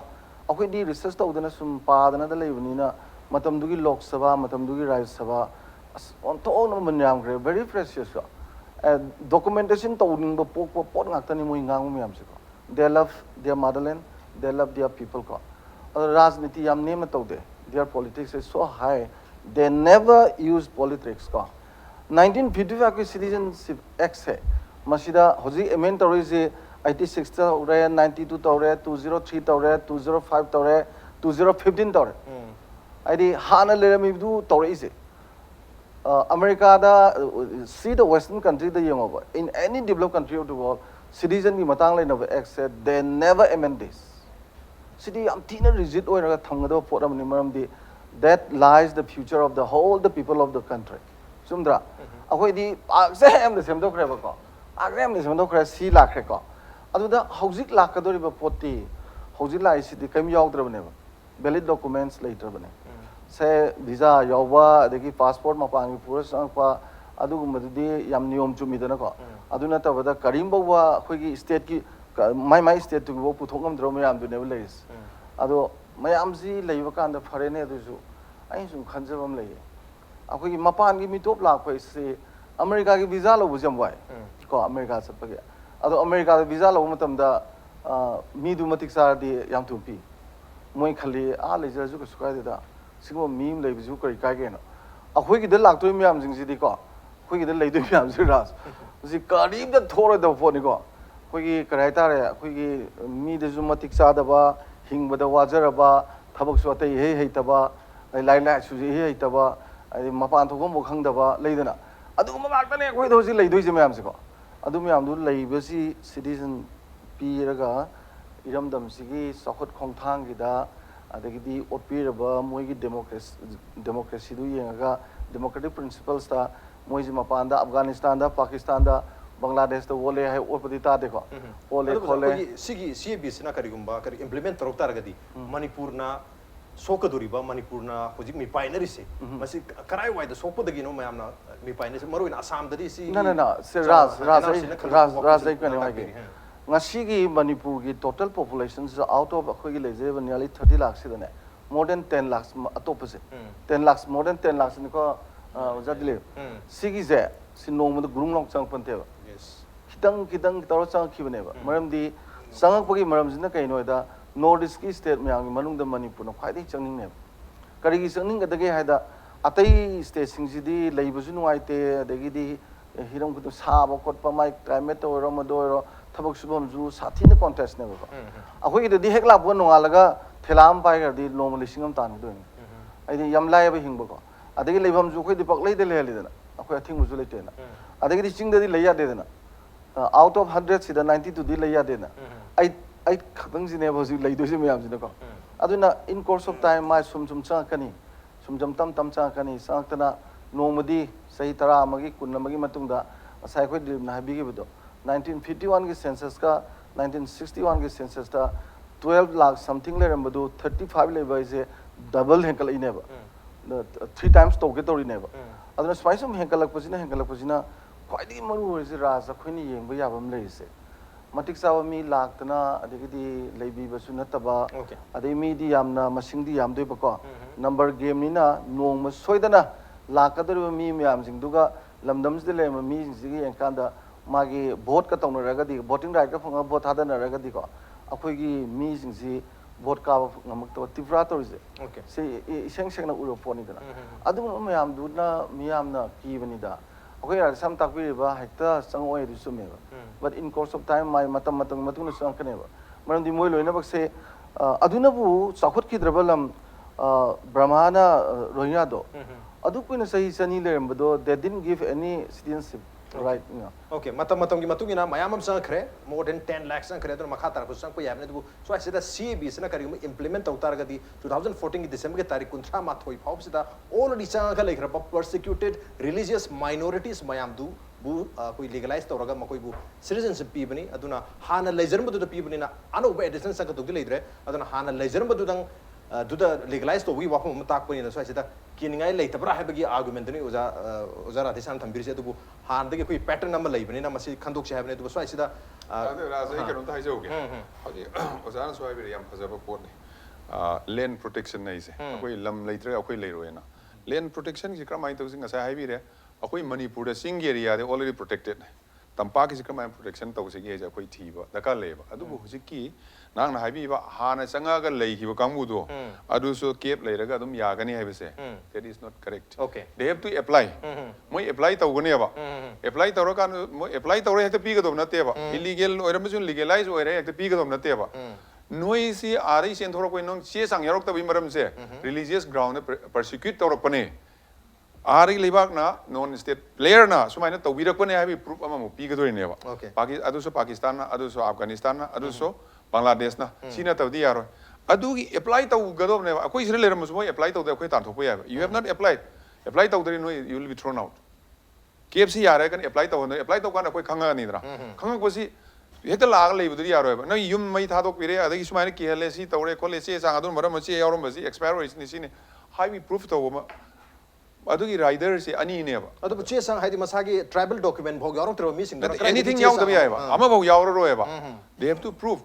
ꯑꯩꯈꯣꯏꯗꯤ ꯔꯤꯁꯔꯁ ꯇꯧꯗꯅ ꯁꯨꯝ ꯄꯥꯗꯅꯗ ꯂꯩꯕꯅꯤꯅ ꯃꯇꯝꯗꯨꯒꯤ ꯂꯣꯛ ꯁꯚꯥ ꯃꯇꯝꯗꯨꯒꯤ ꯔꯥꯖ꯭ꯌ ꯁꯚꯥ ꯑꯁ ꯑꯣꯟꯊꯣꯛꯅ ꯃꯃꯜ ꯌꯥꯝꯈ꯭ꯔꯦ ꯚꯦꯔꯤ ꯄ꯭ꯔꯦꯁꯤꯌꯁꯀꯣ ꯗꯣꯀꯨꯃꯦꯟꯇꯦꯁꯟ ꯇꯧꯅꯤꯡꯕ ꯄꯣꯛꯄ ꯄꯣꯠ ꯉꯥꯛꯇꯅꯤ ꯃꯣꯏ ꯉꯥꯡꯕ ꯃꯌꯥꯝꯁꯦꯀꯣ ꯗꯦ ꯂꯚ ꯗꯤꯌꯔ ꯃꯥꯗꯔꯂꯦꯟ ꯗꯦ ꯂꯚ ꯗꯤꯌꯔ ꯄꯤꯄꯜ ꯀꯣ ꯑꯗꯣ ꯔꯥꯖꯅꯤꯇꯤ ꯌꯥꯝ ꯅꯦꯝꯅ ꯇꯧꯗꯦ ꯗꯤꯌꯔ ꯄꯣꯂꯤꯇꯤꯛꯁ ꯏꯁ ꯁꯣ ꯍꯥꯏ ꯗꯦ ꯅꯦꯚꯔ ꯌꯨꯁ ꯄꯣꯂꯤꯇꯤꯛꯁ ꯀꯣ 1955ꯒꯤ ꯁꯤꯇꯤꯖꯟꯁꯤꯞ ꯑꯦꯛꯁꯦ ꯃꯁꯤꯗ ꯍꯧꯖꯤꯛ ꯑꯦꯃꯦꯟ ꯇꯧꯔꯤꯁꯤ 86 ꯇꯧꯔꯦ 92 ꯇꯧꯔꯦ 203 ꯇꯧꯔꯦ 205 ꯇꯧꯔꯦ 2015 ꯇꯧꯔꯦ ꯍꯥꯏꯗꯤ ꯍꯥꯟꯅ ꯂꯩꯔꯝꯃꯤꯕꯗꯨ ꯇꯧꯔꯛꯏꯁꯦ ꯑꯃꯦꯔꯤꯀꯥꯗ ꯁꯤ ꯗ ꯋꯦꯁꯇꯔꯟ ꯀꯟꯇ꯭ꯔꯤꯗ ꯌꯦꯡꯉꯣꯕ in any develop country of the world ꯁꯤꯇꯤꯖꯟꯒꯤ ꯃꯇꯥꯡ ꯂꯩꯅꯕ ꯑꯦꯛꯁꯦ ꯗꯦ ꯅꯦꯚꯔ ꯑꯦꯃꯦꯟ ꯗꯤꯁ ꯁꯤꯗꯤ ꯌꯥꯝ ꯊꯤꯅ ꯔꯤꯖꯤꯠ ꯑꯣꯏꯔꯒ ꯊꯝꯒꯗꯕ ꯄꯣꯠ ꯑꯃꯅꯤ ꯃꯔꯝꯗꯤ that lies the future of the whole the people of the country ꯆꯨꯝꯗ꯭ꯔꯥ ꯑꯩꯈꯣꯏꯗꯤ ꯄꯥꯛꯁꯦ ꯌꯥꯝꯅ ꯁꯦꯝꯗꯣꯛꯈ꯭ꯔꯦꯕꯀꯣ ꯄꯥꯛꯁꯦ ꯌꯥꯝꯅ ꯁꯦꯝꯗꯣꯛꯈ꯭ꯔꯦ ꯁꯤ ꯂꯥꯛꯈ꯭ꯔꯦꯀꯣ ꯑꯗꯨꯗ ꯍꯧꯖꯤꯛ ꯂꯥꯛꯀꯗꯧꯔꯤꯕ ꯄꯣꯠꯇꯤ ꯍꯧꯖꯤꯛ ꯂꯥꯛꯏꯁꯤꯗꯤ ꯀꯔꯤꯝ ꯌꯥꯎꯗ꯭ꯔꯕꯅꯦꯕ ꯚꯦꯂꯤꯠ ꯗꯣꯀꯨꯃꯦꯟꯁ ꯂꯩꯇ꯭ꯔꯕꯅꯦ ꯁꯦ ꯚꯤꯖꯥ ꯌꯥꯎꯕ ꯑꯗꯒꯤ ꯄꯥꯁꯄꯣꯔꯠ ꯃꯄꯥꯟꯒꯤ ꯄꯨꯔ ꯆꯪꯉꯛꯄ ꯑꯗꯨꯒꯨꯝꯕꯗꯨꯗꯤ ꯌꯥꯝ ꯅꯤꯌꯣꯝ ꯆꯨꯝꯃꯤꯗꯅꯀꯣ ꯑꯗꯨ ꯅꯠꯇꯕꯗ ꯀꯔꯤꯝꯐꯥꯎꯕ ꯑꯩꯈꯣꯏꯒꯤ ꯁ꯭ꯇꯦꯠꯀꯤ ꯃꯥꯏ ꯁ꯭ꯇꯦꯠꯇꯨꯒꯤꯐꯥꯎ ꯄꯨꯊꯣꯛ ꯉꯝꯗ꯭ꯔꯕ ꯃꯌꯥꯝꯗꯨꯅꯦꯕ ꯂꯩꯔꯤꯁꯦ ꯑꯗꯣ ꯃꯌꯥꯝꯁꯤ ꯂꯩꯕ ꯀꯥꯟꯗ ꯐꯔꯦꯅꯦ ꯑꯗꯨꯁꯨ ꯑꯩꯅ ꯁꯨꯝ ꯈꯟꯖꯕ ꯑꯃ ꯂꯩꯌꯦ ꯑꯩꯈꯣꯏꯒꯤ ꯃꯄꯥꯟꯒꯤ ꯃꯤꯇꯣꯞ ꯂꯥꯛꯄꯁꯤ ꯑꯃꯦꯔꯤꯀꯥꯒꯤ ꯚꯤꯖꯥ ꯂꯧꯕꯁꯦ ꯌꯥꯝ ꯋꯥꯏ ꯀꯣ ꯑꯃꯦꯔꯤꯀꯥ ꯆꯠꯄꯒꯤ ꯑꯗꯣ ꯑꯃꯦꯔꯤꯀꯥꯗ ꯚꯤꯖꯥ ꯂꯧꯕ ꯃꯇꯝꯗ ꯃꯤꯗꯨ ꯃꯇꯤꯛ ꯆꯥꯔꯗꯤ ꯌꯥꯝ ꯊꯨꯅ ꯄꯤ ꯃꯣꯏ ꯈꯜꯂꯤ ꯂꯩꯖꯔꯁꯨ ꯀꯩꯁꯨ ꯀꯥꯏꯗꯦꯗ ꯁꯤꯒꯨꯝꯕ ꯃꯤ ꯑꯃ ꯂꯩꯕꯁꯤꯕꯨ ꯀꯔꯤ ꯀꯥꯏꯒꯦꯅꯣ ꯑꯩꯈꯣꯏꯒꯤꯗ ꯂꯥꯛꯇꯣꯏ ꯃꯌꯥꯝꯁꯤꯡꯁꯤꯗꯤꯀꯣ ꯑꯩꯈꯣꯏꯒꯤꯗ ꯂꯩꯗꯣꯏ ꯃꯌꯥꯝꯁꯤ ꯔꯥꯖ ꯍꯧꯖꯤꯛ ꯀꯔꯤꯝꯇ ꯊꯣꯛꯔꯣꯏꯗꯕ ꯄꯣꯠꯅꯤꯀꯣ ꯑꯩꯈꯣꯏꯒꯤ ꯀꯔꯤ ꯍꯥꯏꯇꯥꯔꯦ ꯑꯩꯈꯣꯏꯒꯤ ꯃꯤꯗꯁꯨ ꯃꯇꯤꯛ ꯆꯥꯗꯕ ꯍꯤꯡꯕꯗ ꯋꯥꯖꯔꯕ ꯊꯕꯛꯁꯨ ꯑꯇꯩ ꯏꯍꯩ ꯍꯩꯇꯕ ꯂꯥꯏꯔꯤꯛ ꯂꯥꯏꯁꯨꯁꯨ ꯏꯍꯩ ꯍꯩꯇꯕ ꯍꯥꯏꯗꯤ ꯃꯄꯥꯟ ꯊꯣꯛꯐꯝꯐꯥꯎ ꯈꯪꯗꯕ ꯂꯩꯗꯅ ꯑꯗꯨꯒꯨꯝꯕ ꯉꯥꯛꯇꯅꯦ ꯑꯩꯈꯣꯏꯗ ꯍꯧꯖꯤꯛ ꯂꯩꯗꯣꯏꯁꯦ ꯃꯌꯥꯝꯁꯦꯀꯣ ꯑꯗꯨ ꯃꯌꯥꯝꯗꯨ ꯂꯩꯕꯁꯤ ꯁꯤꯇꯤꯖꯟ ꯄꯤꯔꯒ ꯏꯔꯝꯗꯝꯁꯤꯒꯤ ꯆꯥꯎꯈꯠ ꯈꯣꯡꯊꯥꯡꯒꯤꯗ ꯑꯗꯒꯤꯗꯤ ꯑꯣꯠꯄꯤꯔꯕ ꯃꯣꯏꯒꯤ ꯗꯦꯃꯣꯀ꯭ꯔꯦꯁꯤꯗꯨ ꯌꯦꯡꯉꯒ ꯗꯦꯃꯣꯀ꯭ꯔꯦꯇꯤꯛ ꯄ꯭ꯔꯤꯟꯁꯤꯄꯜꯁꯇ ꯃꯣꯏꯁꯤ ꯃꯄꯥꯟꯗ ꯑꯐꯒꯥꯅꯤꯁꯇꯥꯟꯗ ꯄꯥꯀꯤꯁꯇꯥꯟꯗ ꯕꯪꯒ꯭ꯂꯥꯗꯦꯁꯇ ꯑꯣꯜꯂꯦ ꯍꯥꯏ ꯑꯣꯠꯄꯗꯤ ꯇꯥꯗꯦꯀꯣ ꯑꯣꯜꯂꯦ ꯈꯣꯠꯂꯦ ꯑꯩꯈꯣꯏꯒꯤ ꯁꯤꯒꯤ CABꯁꯤꯅ ꯀꯔꯤꯒꯨꯝꯕ ꯀꯔꯤ ꯏꯝꯄ꯭ꯂꯤꯃꯦꯟ ꯇꯧꯔꯛ ꯇꯥꯔꯒꯗꯤ ꯃꯅꯤꯄꯨꯔꯅ ꯁꯣꯛꯀꯗꯧꯔꯤꯕ ꯃꯅꯤꯄꯨꯔꯅ ꯍꯧꯖꯤꯛ ꯃꯤꯄꯥꯏꯅꯔꯤꯁꯦ ꯃꯁꯤ ꯀꯔꯥꯏꯋꯥꯏꯗ ꯁꯣꯛꯄꯗꯒꯤꯅꯣ ꯃꯌꯥꯝꯅ ꯃꯤꯄꯥꯏꯅꯔꯤꯁꯦ ꯃꯔꯨꯑꯣꯏꯅ ꯑꯁꯥꯝꯗꯗꯤ ꯁꯤ ꯔꯥꯖ ꯑꯩ ꯀꯩꯅꯣ ꯍꯥꯏꯒꯦ ꯉꯁꯤꯒꯤ ꯃꯅꯤꯄꯨꯔꯒꯤ ꯇꯣꯇꯦꯜ ꯄꯣꯄꯨꯂꯦꯁꯟꯁꯤ ꯑꯥꯎꯠ ꯑꯣꯐ ꯑꯩꯈꯣꯏꯒꯤ ꯂꯩꯖꯔꯤꯕ ꯅꯤꯌꯔꯂꯤ 30 ꯂꯥꯛꯁꯤꯗꯅꯦ ꯃꯣꯔ ꯗꯦꯟ 10 ꯂꯥꯛꯁ ꯑꯇꯣꯞꯄꯁꯦ 10 ꯂꯥꯛꯁ ꯃꯣꯔ ꯗꯦꯟ 10 ꯂꯥꯛꯁꯅꯤꯀꯣ ꯑꯣꯖꯥ ꯗꯤꯂꯤꯞ ꯁꯤꯒꯤꯁꯦ ꯁꯤ ꯅꯣꯡꯃꯗ ꯒ꯭ꯔꯨꯡ ꯂꯥꯎ ꯆꯪꯉꯛꯄ ꯅꯠꯇꯦꯕ ꯈꯤꯇꯪ ꯈꯤꯇꯪ ꯇꯧꯔ ꯆꯪꯉꯛꯈꯤꯕꯅꯦꯕ ꯃꯔꯝꯗꯤ ꯆꯪꯉꯛꯄꯒꯤ ꯃꯔꯝꯁꯤꯅ ꯀꯩꯅꯣꯗ ꯅꯣꯔꯠ ꯏꯁꯀꯤ ꯁ꯭ꯇꯦꯠ ꯃꯌꯥꯝꯒꯤ ꯃꯅꯨꯡꯗ ꯃꯅꯤꯄꯨꯔꯅ ꯈ꯭ꯋꯥꯏꯗꯒꯤ ꯆꯪꯅꯤꯡꯉꯦꯕ ꯀꯔꯤꯒꯤ ꯆꯪꯅꯤꯡꯒꯗꯒꯦ ꯍꯥꯏꯗ ꯑꯇꯩ ꯁ꯭ꯇꯦꯠꯁꯤꯡꯁꯤꯗꯤ ꯂꯩꯕꯁꯨ ꯅꯨꯡꯉꯥꯏꯇꯦ ꯑꯗꯒꯤꯗꯤ ꯍꯤꯔꯝ ꯈꯨꯗꯤꯡ ꯁꯥꯕ ꯈꯣꯠꯄ ꯃꯥꯏ ꯀ꯭ꯂꯥꯏꯃꯦꯠꯇ ꯑꯣꯏꯔꯣ ꯑꯃꯗ ꯑꯣꯏꯔꯣ ꯊꯕꯛ ꯁꯨꯐꯝꯁꯨ ꯁꯥꯊꯤꯅ ꯀꯣꯟꯇꯦꯁꯅꯦꯕꯀꯣ ꯑꯩꯈꯣꯏꯒꯤꯗꯗꯤ ꯍꯦꯛ ꯂꯥꯛꯄ ꯅꯣꯡꯉꯥꯜꯂꯒ ꯊꯦꯂꯥ ꯑꯃ ꯄꯥꯏꯈ꯭ꯔꯗꯤ ꯅꯣꯡꯃ 1,000 ꯇꯥꯟꯒꯗꯣꯏꯅꯤ ꯍꯥꯏꯗꯤ ꯌꯥꯝ ꯂꯥꯏꯌꯦꯕ ꯍꯤꯡꯕꯀꯣ ꯑꯗꯒꯤ ꯂꯩꯐꯝꯁꯨ ꯑꯩꯈꯣꯏꯗꯤ ꯄꯛꯂꯩꯗ ꯂꯩꯍꯜꯂꯤꯗꯅ ꯑꯩꯈꯣꯏ ꯑꯊꯤꯡꯕꯁꯨ ꯂꯩꯇꯦꯅ ꯑꯗꯒꯤꯗꯤ ꯆꯤꯡꯗꯗꯤ ꯂꯩ ꯌꯥꯗꯦꯗꯅ ꯑꯥꯎꯠ ꯑꯣꯐ 100ꯁꯤꯗ 92ꯗꯤ ꯂꯩ ꯌꯥꯗꯦꯅ ꯑꯩ ꯈꯛꯇꯪꯁꯤꯅꯦꯕ ꯍꯧꯖꯤक ꯂꯩꯗꯣꯏꯁꯦ ꯃꯌꯥꯝꯁꯤꯅꯀꯣ ꯑꯗꯨꯅ ꯏꯟ ꯀꯣꯔꯁ ꯑꯣꯐ ꯇꯥꯏꯝ ꯃꯥ ꯁꯨꯝ ꯆꯪꯉꯛꯀꯅꯤ ꯁꯨꯝ ꯇꯝ ꯆꯪꯉꯛꯀꯅꯤ ꯆꯪꯉꯛꯇꯅ ꯅꯣꯡꯃꯗꯤ ꯆꯍꯤ 10 ꯑꯃꯒꯤ 10 ꯑꯃꯒꯤ ꯃꯇꯨꯡꯗ ꯉꯁꯥꯏ ꯑꯩꯈꯣꯏ ꯗꯤꯂꯤꯞꯅ ꯍꯥꯏꯕꯤꯈꯤꯕꯗꯣ 1951ꯒꯤ ꯁꯦꯟꯁꯁꯀ 1961ꯒꯤ ꯁꯦꯟꯁꯁꯇ 12 ꯂꯥꯛ ꯁꯝꯊꯤꯡ ꯂꯩꯔꯝꯕꯗꯨ 35 ꯂꯩꯕ ꯍꯥꯏꯁꯦ ꯗꯕꯜ ꯍꯦꯟꯀꯠꯂꯛꯏꯅꯦꯕ 3 times ꯇꯧꯒꯦ ꯇꯧꯔꯤꯅꯦꯕ ꯑꯗꯨꯅ ꯁꯨꯃꯥꯏꯅ ꯁꯨꯝ ꯍꯦꯟꯀꯠꯂꯛꯄꯁꯤꯅ ꯈ꯭ꯋꯥꯏꯗꯒꯤ ꯃꯔꯨ ꯑꯣꯏꯔꯤꯁꯦ ꯔꯥꯖ ꯑꯩꯈꯣꯏꯅ ꯌꯦꯡꯕ ꯌꯥꯕ ꯑꯃ ꯂꯩꯔꯤꯁꯦ ꯃꯇꯤꯛ ꯆꯥꯕ ꯃꯤ ꯂꯥꯛꯇꯅ ꯑꯗꯒꯤꯗꯤ ꯂꯩꯕꯤꯕꯁꯨ ꯅꯠꯇꯕ ꯑꯗꯩ ꯃꯤꯗꯤ ꯌꯥꯝꯅ ꯃꯁꯤꯡꯗꯤ ꯌꯥꯝꯗꯣꯏꯕꯀꯣ ꯅꯝꯕꯔ ꯒꯦꯝꯅꯤꯅ ꯅꯣꯡꯃ ꯁꯣꯏꯗꯅ ꯂꯥꯛꯀꯗꯧꯔꯤꯕ ꯃꯤ ꯃꯌꯥꯝꯁꯤꯡꯗꯨꯒ ꯂꯝꯗꯝꯁꯤꯗ ꯂꯩꯔꯤꯕ ꯃꯤꯁꯤꯡꯁꯤꯒ ꯌꯦꯡꯀꯥꯟꯗ ꯃꯥꯒꯤ ꯚꯣꯠꯀ ꯇꯧꯅꯔꯒꯗꯤ ꯚꯣꯇꯤꯡ ꯔꯥꯏꯠꯀ ꯐꯪꯉꯒ ꯚꯣꯠ ꯊꯥꯗꯅꯔꯒꯗꯤꯀꯣ ꯑꯩꯈꯣꯏꯒꯤ ꯃꯤꯁꯤꯡꯁꯤ ꯚꯣꯠ ꯀꯥꯕ ꯉꯝꯃꯛꯇꯕ ꯇꯤꯐ꯭ꯔꯥ ꯇꯧꯔꯤꯁꯦ ꯁꯤ ꯏꯁꯦꯡ ꯁꯦꯡꯅ ꯎꯔꯕ ꯄꯣꯠꯅꯤꯗꯅ ꯑꯗꯨꯒꯨꯝꯕ ꯃꯌꯥꯝꯗꯨꯅ ꯃꯤꯌꯥꯝꯅ ꯀꯤꯕꯅꯤꯗ ꯑꯩꯈꯣꯏ ꯔꯥꯙꯦꯁ꯭ꯌꯥꯝ ꯇꯥꯛꯄꯤꯔꯤꯕ ꯍꯦꯛꯇ ꯆꯪꯉꯛꯑꯣꯏ ꯑꯗꯨ ꯆꯨꯝꯃꯦꯕ but in course of time ꯃꯥꯏ ꯃꯇꯝ ꯃꯇꯨꯡꯗ ꯆꯪꯉꯛꯀꯅꯦꯕ ꯃꯔꯝꯗꯤ ꯃꯣꯏ ꯂꯣꯏꯅꯃꯛꯁꯦ ꯑꯗꯨꯅꯕꯨ ꯆꯥꯎꯈꯠꯈꯤꯗ꯭ꯔꯕ ꯂꯝ ꯕ꯭ꯔꯍꯃꯥꯅ ꯔꯣꯍꯤꯡꯌꯥꯗꯣ ꯑꯗꯨ ꯀꯨꯏꯅ ꯆꯍꯤ ꯆꯅꯤ ꯂꯩꯔꯝꯕꯗꯣ they didn't give any citizenship right Okay, matam gi matungina mayamam sangkhre more than 10 lakhs sangkhre aduna makha tar kusang ko yamne du so asida CAB sina kari implement tawtar gadi 2014 gi December gi tarik 13 ma thoi phau sida already sanga lekhra persecuted religious minorities mayam du bu koi legalize tawraga makoi bu citizenship pi bani aduna hana lejarm du pi bani na ano ba edition sang du leidre aduna hana lejarm du dang du da legalize to we wapum tak bani na so asida kiningai leitabra habagi argument ni oza Radheshyam thambirse du han de koi pattern number leibani na masi khandok se habne du so asida Raza ke non thai joge hoji oza so habi yam phajaba pot ni land protection nei se akoi lam leitre akoi leiroi na land protection ki kramai to singa sa habi re akoi Manipur da sing area de already protected tampa ki kramai protection to se ge ja akoi thiba daka leba adu bu hujiki nang na habi ba hana sanga ga lei ki ba kangbu do adu so CAB leiraga adum yagani habi se that is not correct okay they have to apply moi apply to gune ba apply to kan moi apply to re hekta pi ga do na te ba illegal oiram sun legalize oire hekta pi ga do na te ba noi si ari sen thoro ko nong che sang yarok ta bi maram se religious ground persecute to pane ari lebak na non state player na sumaina to birak pane habi proof ama mo pi ga do ne ba okay adu so Pakistan na adu so Afghanistan na adu so Bangladesh na China to di yaro adu gi apply to gado ne akoi sire leram mo apply to de akoi tan thok ya you have not applied to there no you will be thrown out KFC yare kan apply to kan akoi khanga ni dra khanga ko si heta lag lei bu di yaro ba na yum mai tha dok pire adagi sumaina ki hele si tore ko le se sang adu maram si yaro ma si expire ni si ne high we proof to ma adu gi rider si ani ne ba adu che sang haidi masagi tribal document bhog yarom tro missing anything yaw da ya ba ama bhog yaw ro ba they have to prove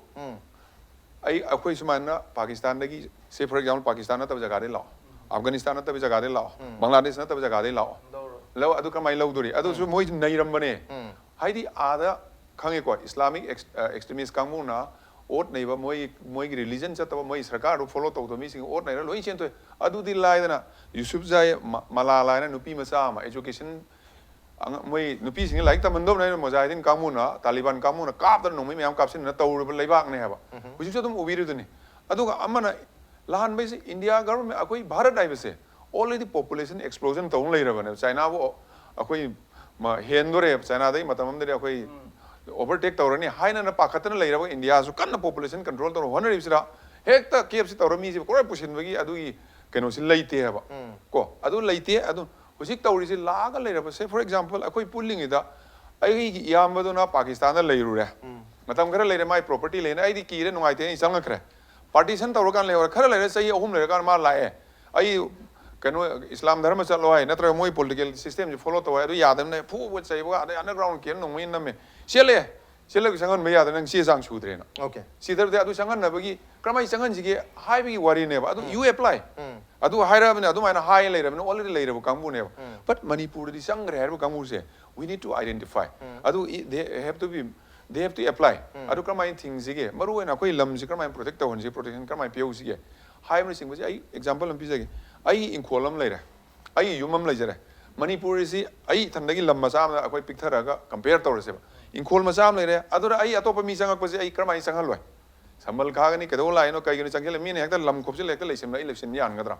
ai akoi sumaina Pakistan dagi say for example Pakistan na tab jaga de lao Afghanistan na tab jaga de lao Bangladesh na tab jaga de lao lo adu kamai lo duri adu su moi nei ram bane haidi ada khange ko Islamic extremist kangmu na ot nei ba moi gi religion cha ta moi sarkar ro follow to mi sing ot nei ra loi chen to adu di lai na Yusuf Zai Malala na nupi masa ma education moi nupi sing like ta mandom nei mujahidin kangmu na Taliban kangmu na kap da no mi am kap sin na tawur ba leibak ne ha ba huju cha dum ubiri du ni adu ga amana lahan bai se India government akoi Bharat ai se already population explosion to lei ra ba ne China bo akoi ma hendore China dai matam de akoi overtake tawrani haina na pakhatana lei ra ba India su kan population control to honor isra hekta KFC tawrami ji ko pusin bagi adu gi keno si leite ha ba ko adu leite adu husik tawri si laga lei ra ba se for example akoi pulling ida ai yam ba do na Pakistan da lei ru re matam khara lei re mai property lei na ai di ki re nungai te isang khre partition tawr kan lei or khara lei re sai ahum lei kan ma lae ai keno Islam dharma chalo hai natra moi political system ji follow to hai adu yadam ne phu bu sai ba underground ken nong min na me sele sangan me yadam nang si sang chu dre na okay sidar de adu sangan na bagi kramai sangan ji ge hai bagi wari ne ba adu you apply adu hai ra ne adu mai na hai lei ra ne already lei ra bu kangbu ne but Manipur di sang re bu kangbu se we need to identify adu they have to apply adu kramai things ji ge maru na koi lam ji kramai protect to hon ji protection kramai peu ji ge hai ma sing ba ji ai example lam pi ji ge ai in kholam lei ra ai yumam lei jare Manipur si ai thandagi lam ma sa ma akoi picture ga compare to re se in khol ma sa ma lei re adu ai atop mi sangak pa ji ai kramai sangal loi samal kha ga ni kedo lai no kai gi changgel mi ne hekta lam khop ji le ka lei sem na election yan ga dra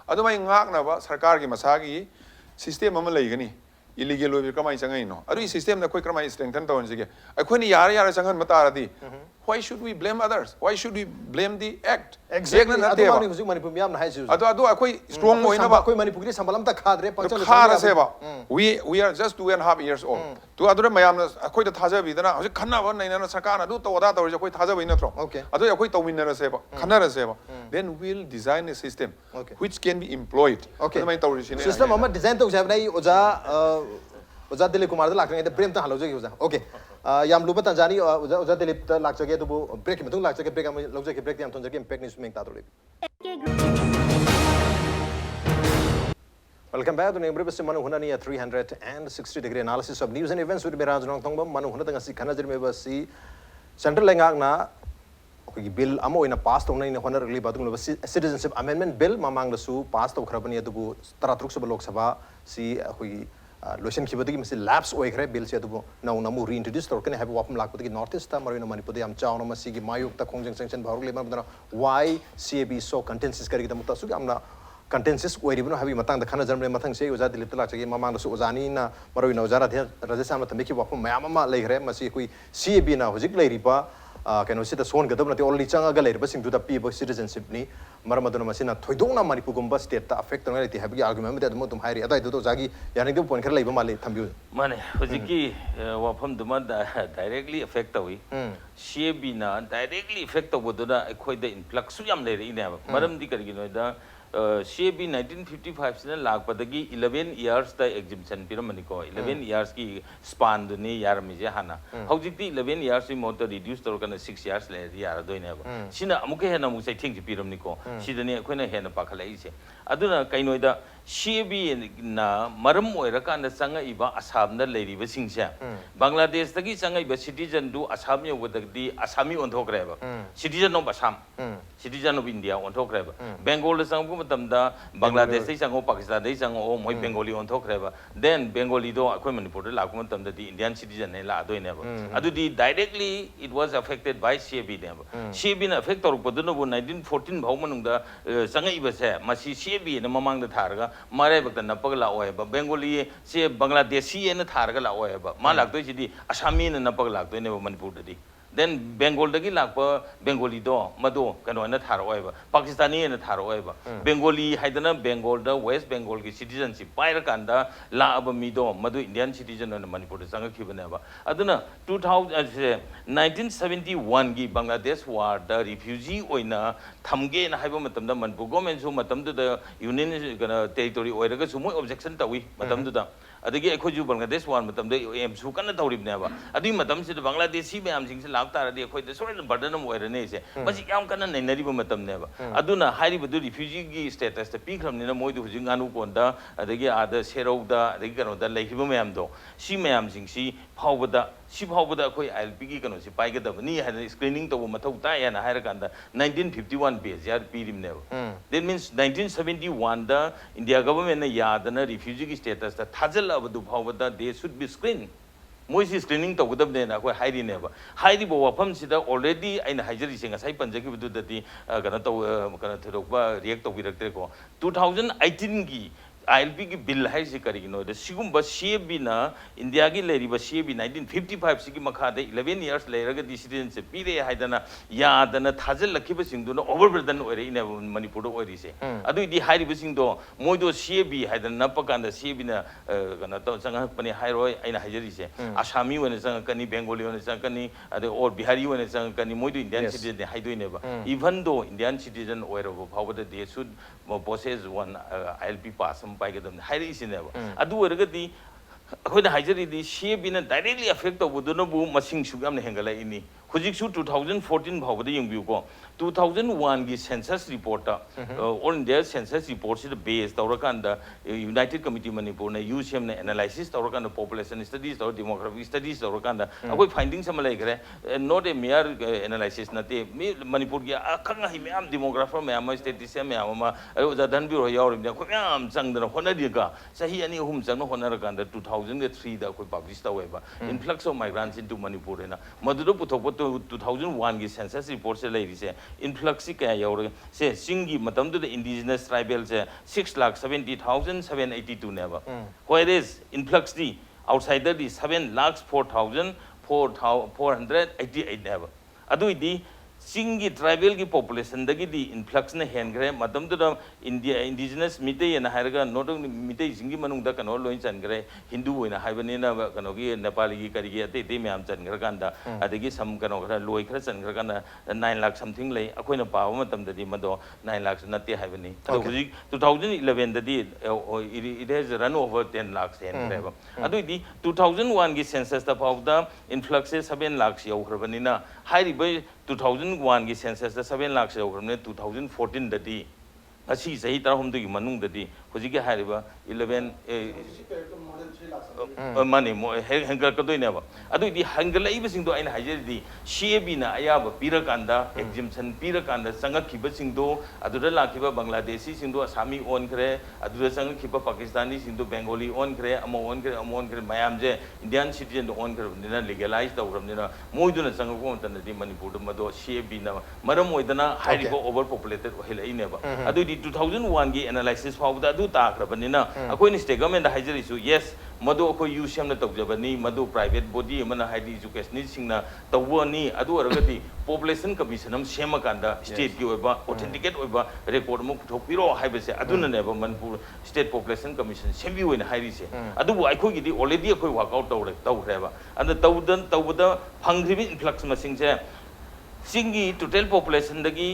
adu mai ngak na ba sarkar gi masa gi system am lei ga ni illegal oi kramai sangai no adu system na koi kramai strengthen to ji ge akoi ni yara sangan mata ra di why should we blame others why should we blame the act exactly adu mani hujik Manipur mi am na hai ju adu akoi strong oi na ba koi Manipur gi sambalam ta khadre pachal khara se ba we are just 2.5 years old to adu mayam na akoi da thaja bi da na hujik khanna ba nei na sarkar adu to da to akoi thaja bi na tro okay adu akoi to min na se ba khanna ra se ba then we'll design a system which can be employed okay mai to ri system ama design to jab nai oza Dilipkumar da lakne de prem ta halo jagi oza okay yam luba tanzani oza Dilip ta lak jage du break mi tung lak jage break am lok jage break yam ton jage impact news meng ta to welcome back to Nembre Bese Manung Hutna ni 360-degree analysis of news and events with Raj Nongthombam Manung Hutna tanga si khana jir me basi central lengak na ki bill amo ina pass to na ina honor release batung lo citizenship amendment bill mamang da su pass to khrabani adu bu 33 lok sabha si लोशन खिबदगी मसी lapse ओइखरे bill से दुबो now नमु reintroduce तोरकने हैबो वापम लाकपदगी नॉर्थ ईस्ट ता मरिनो मणिपुर याम चावनो मसीगी मायुक्ता खोंजंग सेंक्शन भारुक लेबन बदना व्हाई CAB सो कंटेंशियस करिगी दमुता सुग आमना कंटेंशियस ओइरिबनो हैबी मतंग द खाना जर्मनी मतंग से ओजा दिलिप तला चगे ममांग दसु ओजानी ना मरोइनो ओजारा थे राजस्थान में तमेकी वापम मयाम मा लेखरे मसी कोई CAB ना होजिक लेरिबा कनो सिदा सोन गदब नते ओनली चंगा लेरिबा सिंग दुदा पीबो सिटीजनशिप नि मरमदनो मसिना थोइदोंना मणिपुर गुम्बा स्टेट ता अफेक्ट तोंगा लेति हैबी आर्गुमेंट में दमो तुम हाइरि अदाय दो जागी यानी दो पॉइंट खर लेबा माले थम्बिउ माने होजिकी वाफम दुमा डायरेक्टली अफेक्ट तवी CAB ना डायरेक्टली अफेक्ट तबदुना अखोइदा इनफ्लक्स याम लेरि इनेबा मरमदि करिगिनोदा CAB 1955 से लाखपदगी 11 years दा एग्जिबिशन पिरमनिको 11 years की स्पान दुनी यारमिजे हाना हौजिकती 11 years मोट रिड्यूस तोरकन 6 years ले यार दोइनेबा सिना अमुके हेना मुसे थिंग पिरमनिको सिदनी अखोइना हेना पाखलाइसे अदुना कइनोइदा CAB ना मरम ओइरकान संगा इबा आसाम दा लेरिबा सिंगसे बांग्लादेश तगी संगा इबा सिटीजन दु आसाम योगदगी आसामी ओंथोक्रेबा citizen of Assam citizen of India ओंथोक्रेबा बेंगोल संगु मतमदा बांग्लादेश दे संगो पाकिस्तान दे संगो ओ मोय बेंगोली ओंथोक्रेबा देन बेंगोली दो अखोय मणिपुर दा लाकु मतमदा दी इंडियन सिटीजन ने ला दोइनेबा अदुदी directly it was affected by CAB नेबा CAB ना अफेक्ट तोरपदुनो 1914 भाव मनुंगदा संगा इबसे मसी CAB ने ममांग दा थारगा मारे बक नपग लाओएबा बेंगोली से बांग्लादेशी ने थारगा लाओएबा मा लागतोय सिदी आसामी ने नपग लागतोय ने मणिपुर ददी देन बेंगोल दगी लाप बेंगोली दो मदो कनो ने थारओएबा पाकिस्तानी ने थारओएबा बेंगोली हाइदना बेंगोल दा वेस्ट बेंगोल की सिटीजनशिप पायर कांदा लाब मिदो मदो इंडियन सिटीजन ने मणिपुर दा संग खिबनेबा अदुना 1971 की बांग्लादेश वार दा रिफ्यूजी ओइना थमगे ना हाइबा मतमदा मणिपुर गवर्नमेंट सु मतमदा यूनियन टेरिटोरी ओइरगा सु मोय ऑब्जेक्शन तवी मतमदा अदगी अखोजु बांग्लादेश वार मतमदा एम सु कन तौरिबनेबा अदि मतम से बांग्लादेशी मैम सिंग से लाग तारदी अखोइदा सोरेन बर्डन अम ओइरने से मसी याम कन नैनरिबा मतमनेबा अदुना हाइरिबदु रिफ्यूजी की स्टेटस ता पीखरमनिना मोइदु हुजिं गानु कोंदा अदगी आदा सेरौदा अदगी कनोदा लेखिबा मैम दो सी मैम सिंग सी फावबदा सिफावबदा अखोइ ILP की कनो से पाइगदबनी हाइना स्क्रीनिंग तब मथौ तायना हाइरकांदा 1951 पेज यार पीरिमनेबा दैट मींस 1971 दा इंडिया गवर्नमेंट ने यादना रिफ्यूजी की स्टेटस ता थाजल अबदु फावबदा दे शुड बी स्क्रीन मोइसी स्क्रीनिंग तौगदबनेना अखोइ हाइरिनेबा हाइरिबो वाफम सिदा ऑलरेडी आइना हाइजरी सिंग साइ पंजगिबदुदति कना तौ कना थरोबा रिएक्ट तौबिरक्तेको 2018 की ILP की बिल है से करिगिनो द सिगुम्बा CAB ना इंडिया की लेरिबा CAB 1955 सिगी मखादे 11 years लेरगा दि सिटीजनशिप पीरे हाइदना यादना थाजल लखिबा सिंगदुनो ओवरबर्डन ओइरे इन मणिपुर ओइरि से अदु दि हाइरिबा सिंगदो मोइदो CAB हाइदना नपकांदा CAB ना कना तो संग पने हाइरोय आइना हाइजरी से आसामी वने संग कनी बेंगोली वने संग कनी अदे और बिहारी वने संग कनी मोइदो इंडियन सिटीजन हाइदोइनेबा इवन दो इंडियन सिटीजन ओइरबो फावबदा they should possess one ILP pass पाइगदम हाइरि सिनेबा अदु ओरगदी अखोइना हाइजरीदी CAB ना डायरेक्टली अफेक्ट तौबदुनबु मसिंग सुगाम हेंगलाइनी हुजिकसु 2014 भावबदा यंबिउको 2001 की census report all India census report से बेस तौरकांदा यूनाइटेड कमिटी मणिपुर ने UCM ने एनालिसिस तौरकांदा पॉपुलेशन स्टडीज और डेमोग्राफी स्टडीज तौरकांदा अखोइ फाइंडिंग्स हम लेखरे not A mayor analysis नते Manipur की अखंग हि ma'am demographer ma'am statistician ma'am ओजा धनबीर यावरिने अखोइ मैम संगदना होनदिगा सही अनि अहुम संग होनरकांदा 2003 दा अखोइ पब्लिश तवेबा influx of migrants into Manipur हेना मदुदो पुथोक 2001 की सेंसस रिपोर्ट से लेरी से इन्फ्लक्स क्या यावर से सिंगी मतम तो इंडिजिनस ट्राइबल से 6,70,782 नेबा व्हेयर इज इन्फ्लक्स दी आउटसाइडर दी 7,04,488 नेबा अदु दी सिंगी ट्राइबल की पॉपुलेशन दगी दी इन्फ्लक्स ने हेनग्रे मतम तो इंडिया इंडिजिनस मिते ना हायरगा नोट मिते सिंगी मनुंग दा कनो लोइन चनग्रे हिंदू होइना हाइबनेना कनो की नेपाली की करिगे अते ते म्याम चनग्र कांदा अदगी सम कनो खरा लोइ खरा चनग्र कांदा 9 लाख समथिंग लै अखोइना पाव मतम ददी मदो 9 लाख नते हाइबनी तो हुजि 2011 ददी it has run over 10 lakh हेनग्रे अदुदी 2001 की सेंसस दा पावदा इन्फ्लक्स से 7 लाख यौखरबनिना हाइरिबे 2001 की सेंसस दा 7 लाख यौखरबने 2014 ददी असी सही तरह हम की मनुंग ददी ꯍꯧꯖꯤꯛꯀꯤ ꯍꯥꯏꯔꯤꯕ 11 ꯃꯥꯅꯤ ꯍꯦꯟꯒꯠꯂꯛꯀꯗꯣꯏꯅꯦꯕ ꯑꯗꯨꯏꯗꯤ ꯍꯦꯟꯒꯠꯂꯛꯏꯕꯁꯤꯡꯗꯣ ꯑꯩꯅ ꯍꯥꯏꯖꯔꯤꯗꯤ CABꯅ ꯑꯌꯥꯕ ꯄꯤꯔꯀꯥꯟꯗ ꯑꯦꯛꯖꯤꯝꯁꯟ ꯄꯤꯔꯀꯥꯟꯗ ꯆꯪꯉꯛꯈꯤꯕꯁꯤꯡꯗꯣ ꯑꯗꯨꯗ ꯂꯥꯛꯈꯤꯕ ꯕꯪꯒ꯭ꯂꯥꯗꯦꯁꯤꯁꯤꯡꯗꯣ ꯑꯁꯥꯃꯤ ꯑꯣꯟꯈ꯭ꯔꯦ ꯑꯗꯨꯗ ꯆꯪꯉꯛꯈꯤꯕ ꯄꯥꯀꯤꯁꯇꯥꯅꯤꯁꯤꯡꯗꯣ ꯕꯦꯡꯒꯣꯂꯤ ꯑꯣꯟꯈ꯭ꯔꯦ ꯑꯃ ꯑꯣꯟꯈ꯭ꯔꯦ ꯃꯌꯥꯝꯁꯦ ꯏꯟꯗꯤꯌꯥꯟ ꯁꯤꯇꯤꯖꯦꯟꯗ ꯑꯣꯟꯈ꯭ꯔꯕꯅꯤꯅ ꯂꯤꯒꯦꯂꯥꯏꯖ ꯇꯧꯈ꯭ꯔꯕꯅꯤꯅ ꯃꯣꯏꯗꯨꯅ ꯆꯪꯉꯛꯄ ꯃꯇꯝꯗꯗꯤ ꯃꯅꯤꯄꯨꯔꯗ ꯃꯗꯣ CABꯅ ꯃꯔꯝ ꯑꯣꯏꯗꯅ ꯍꯥꯏꯔꯤꯕ ꯑꯣꯚꯔ ꯄꯣꯄꯨꯂꯦꯇꯦꯠ ꯑꯣꯏꯍꯜꯂꯛꯏꯅꯦꯕ ꯑꯗꯨꯏꯗꯤ 2001ꯒꯤ ꯑꯦꯅꯥꯂꯥꯏꯁꯤꯁ ꯐꯥꯎꯕꯗ ꯑꯗꯨ ꯇꯥꯈ꯭ꯔꯕꯅꯤꯅ ꯑꯩꯈꯣꯏꯅ ꯁ꯭ꯇꯦꯠ ꯒꯚꯔꯟꯃꯦꯟꯗ ꯍꯥꯏꯖꯔꯤꯁꯨ ꯌꯦꯁ ꯃꯗꯨ ꯑꯩꯈꯣꯏ ꯌꯨ ꯁꯦꯝꯅ ꯇꯧꯖꯕꯅꯤ ꯃꯗꯨ ꯄ꯭ꯔꯥꯏꯚꯦꯠ ꯕꯣꯗꯤ ꯑꯃꯅ ꯍꯥꯏꯗꯤ ꯏꯖꯨꯀꯦꯁꯅꯤꯁꯁꯤꯡꯅ ꯇꯧꯕꯅꯤ ꯑꯗꯨ ꯑꯣꯏꯔꯒꯗꯤ ꯄꯣꯄꯨꯂꯦꯁꯟ ꯀꯃꯤꯁꯟ ꯑꯃ ꯁꯦꯝꯃꯀꯥꯟꯗ ꯁ꯭ꯇꯦꯠꯀꯤ ꯑꯣꯏꯕ ꯑꯣꯊꯦꯟꯇꯤꯀꯦꯠ ꯑꯣꯏꯕ ꯔꯦꯀꯣꯔꯗ ꯑꯃ ꯄꯨꯊꯣꯛꯄꯤꯔꯣ ꯍꯥꯏꯕꯁꯦ ꯑꯗꯨꯅꯅꯦꯕ ꯃꯅꯤꯄꯨꯔ ꯁ꯭ꯇꯦꯠ ꯄꯣꯄꯨꯂꯦꯁꯟ ꯀꯃꯤꯁꯟ ꯁꯦꯝꯕꯤꯌꯨꯅ ꯍꯥꯏꯔꯤꯁꯦ ꯑꯗꯨꯕꯨ ꯑꯩꯈꯣꯏꯒꯤꯗꯤ ꯑꯣꯜꯔꯦꯗꯤ ꯑꯩꯈꯣꯏ ꯋꯥꯔꯛꯑꯥꯎꯠ ꯇꯧꯈ꯭ꯔꯦꯕ ꯑꯗ ꯇꯧꯕꯗ ꯐꯪꯈ꯭ꯔꯤꯕ ꯏꯟꯐ꯭ꯂꯛꯁ ꯃꯁꯤꯡꯁꯦ ꯆꯤꯡꯒꯤ ꯇꯣꯇꯦꯜ ꯄꯣꯄꯨꯂꯦꯁꯟꯗꯒꯤ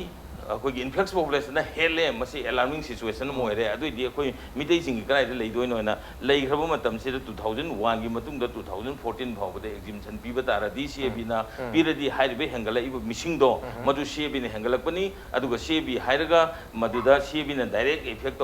ꯑꯩꯈꯣꯏꯒꯤ ꯏꯟꯐ꯭ꯂꯛꯁ ꯄꯣꯄꯨꯂꯦꯁꯟꯅ ꯍꯦꯜꯂꯦ ꯃꯁꯤ ꯑꯦꯂꯥꯔꯃꯤꯡ ꯁꯤꯆꯨꯋꯦꯁꯟ ꯑꯃ ꯑꯣꯏꯔꯦ ꯑꯗꯨꯏꯗꯤ ꯑꯩꯈꯣꯏ ꯃꯤꯇꯩꯁꯤꯡꯒꯤ ꯀꯗꯥꯏꯗ ꯂꯩꯗꯣꯏꯅꯣꯅ ꯂꯩꯈ꯭ꯔꯕ ꯃꯇꯝꯁꯤꯗ 2001ꯒꯤ ꯃꯇꯨꯡꯗ 2014 ꯐꯥꯎꯕꯗ ꯑꯦꯛꯖꯤꯝꯁꯟ ꯄꯤꯕ ꯇꯥꯔꯗꯤ CABꯅ ꯄꯤꯔꯗꯤ ꯍꯥꯏꯔꯤꯕ ꯍꯦꯟꯒꯠꯂꯛꯏꯕ ꯃꯤꯁꯤꯡꯗꯣ ꯃꯗꯨ CABꯅ ꯍꯦꯟꯒꯠꯂꯛꯄꯅꯤ ꯑꯗꯨꯒ CAB ꯍꯥꯏꯔꯒ ꯃꯗꯨꯗ CABꯅ ꯗꯥꯏꯔꯦꯛ ꯏꯐꯦꯛ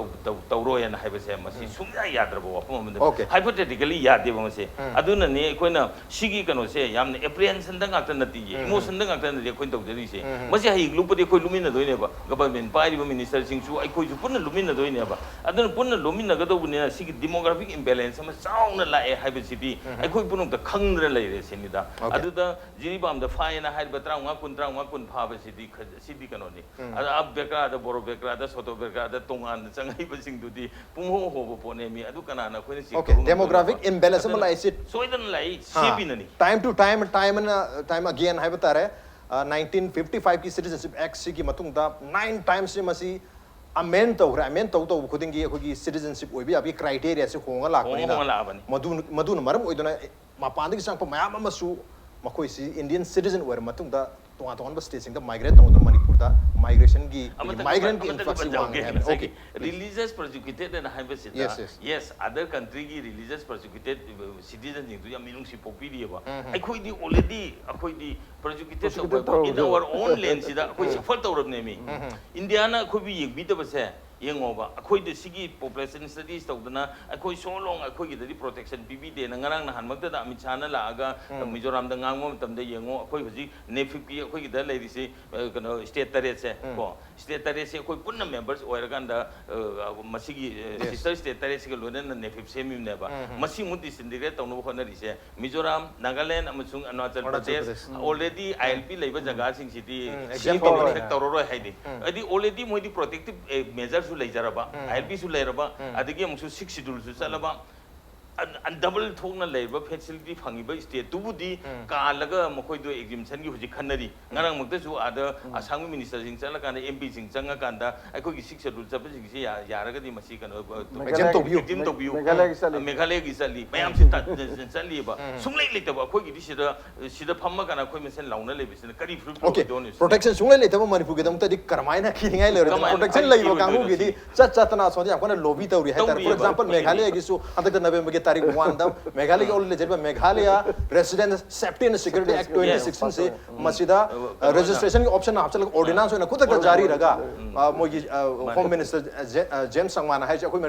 ꯇꯧꯔꯣꯏꯅ ꯍꯥꯏꯕꯁꯦ ꯃꯁꯤ ꯁꯨꯡꯌꯥ ꯌꯥꯗ꯭ꯔꯕ ꯋꯥꯐꯝ ꯑꯃꯗ ꯍꯥꯏꯄꯣꯊꯦꯇꯤꯀꯦꯜꯂꯤ ꯌꯥꯗꯦꯕ ꯃꯁꯤ ꯑꯗꯨꯅꯅꯦ ꯑꯩꯈꯣꯏꯅ ꯁꯤꯒꯤ ꯀꯩꯅꯣꯁꯦ ꯌꯥꯝꯅ ꯑꯦꯄ꯭ꯔꯤꯍꯦꯟꯁꯟꯗ ꯉꯥꯛꯇ ꯅꯠꯇꯤꯌꯦ ꯏꯃꯣꯁꯟꯗ ꯉꯥꯛꯇ ꯅꯠꯇꯦ ꯑꯩꯈꯣꯏꯅ ꯇꯧꯖꯔꯤꯁꯦ ꯃꯁꯤ ꯍꯌꯦꯡ ꯂꯨꯞꯄꯗꯤ ꯑꯩꯈꯣꯏ ꯂꯨꯃꯤꯟꯅꯗꯣꯏꯅꯦꯕ ꯒꯚꯔꯟꯃꯦꯟ ꯄꯥꯏꯔꯤꯕ ꯃꯤꯅꯤꯁꯇꯔꯁꯤꯡꯁꯨ ꯑꯩꯈꯣꯏꯁꯨ ꯄꯨꯟꯅ ꯂꯨꯃꯤꯟꯅꯗꯣꯏꯅꯦꯕ ꯑꯗꯨꯅ ꯄꯨꯟꯅ ꯂꯨꯃꯤꯟꯅꯒꯗꯧꯕꯅꯤꯅ ꯁꯤꯒꯤ ꯗꯤꯃꯣꯒ꯭ꯔꯥꯐꯤꯛ ꯏꯝꯕꯦꯂꯦꯟꯁ ꯑꯃ ꯆꯥꯎꯅ ꯂꯥꯛꯑꯦ ꯍꯥꯏꯕꯁꯤꯗꯤ ꯑꯩꯈꯣꯏ ꯄꯨꯝꯅꯃꯛꯇ ꯈꯪꯗꯅ ꯂꯩꯔꯦ ꯁꯤꯅꯤꯗ ꯑꯗꯨꯗ ꯖꯤꯔꯤꯕꯥꯝꯗ ꯐꯥꯏꯅ ꯍꯥꯏꯔꯤꯕ 35 ꯐꯥꯕꯁꯤꯗꯤ ꯁꯤꯗꯤ ꯀꯩꯅꯣꯅꯤ ꯑꯗ ꯕꯦꯀ꯭ꯔꯥꯗ ꯕꯣꯔꯣ ꯕꯦꯀ꯭ꯔꯥꯗ ꯁꯣꯇꯣ ꯕꯦꯀ꯭ꯔꯥꯗ ꯇꯣꯉꯥꯟꯅ ꯆꯪꯉꯛꯏꯕꯁꯤꯡꯗꯨꯗꯤ ꯄꯨꯡꯍꯣ ꯍꯣꯕ ꯄꯣꯠꯅꯦ ꯃꯤ ꯑꯗꯨ ꯀꯅꯥꯅ ꯑꯩꯈꯣꯏꯅ ꯆꯦꯛ ꯇꯧꯕ demographic imbalance ꯑꯃ ꯂꯥꯛꯏꯁꯤ ꯁꯣꯏꯗꯅ ꯂꯥꯛꯏ CABꯅꯅꯤ time to time again haiba tare 1955 ki citizenship act sigi matungda 9 times se masi amend tawra amend taw khudingi akhoi citizenship oibi abi criteria se honga lakbani madun maram oiduna mapandagi sangpa mayam amasu makoi si Indian citizen oir matungda tonga state sing da migrate tawda Manipur da migration gi migrant ki influx okay religious persecuted and hypocrisy yes other country gi religious persecuted citizens in ya minung si popiri ba akhoi di already akhoi di persecuted in our own land sida akhoi suffer tawrabne mi India na akhoi bi yek bi da base yengoba akhoi de sigi population studies tawdana akhoi so long akhoi gi da protection pbd na ngarang na hanmakta da amit chana la aga Mizoram da ngangmo tamda yengo akhoi hoji ne50 akhoi gi da leiri se kano state tare se ko state tare se akhoi punna members oiraganda masigi sister state tare se lona na ne50 semi ne ba masi mu disintegrate tawno khonari se Mizoram Nagaland amasung Arunachal Pradesh already ILP leiba jaga sing city sigi protect tawro haidi adi already moi di protective measures lejaraba ILP su leiraba adigi amsu 6 schedule su salaba double thokna leiba facility phangiba state tubudi kalaga makoi do exemption gi huji khanari ngarang mukta su ada asang minister sing chala kana MP sing changa kanda akoi gi 6 schedule chapa sing si yaraga di masi kana exempt to view meghalaya gi sali mayam si sali ba sunglai leitaba akoi gi sida phamma kana akoi mesen launa leibisina kari fruit okay protection sunglai leitaba Manipur gi damta di karmaina khiningai leiro protection leiba kangu gi di chatna so di akona lobby tawri hai for example meghalaya gi su antak November gi तारीख 1 दा मेघालय के ओले जेबा Meghalaya resident safety and security act 2016 से मसीदा registration की option आपचल ordinance होना खुद तक जारी रगा मोगी होम मिनिस्टर जेम्स संगमान है कोई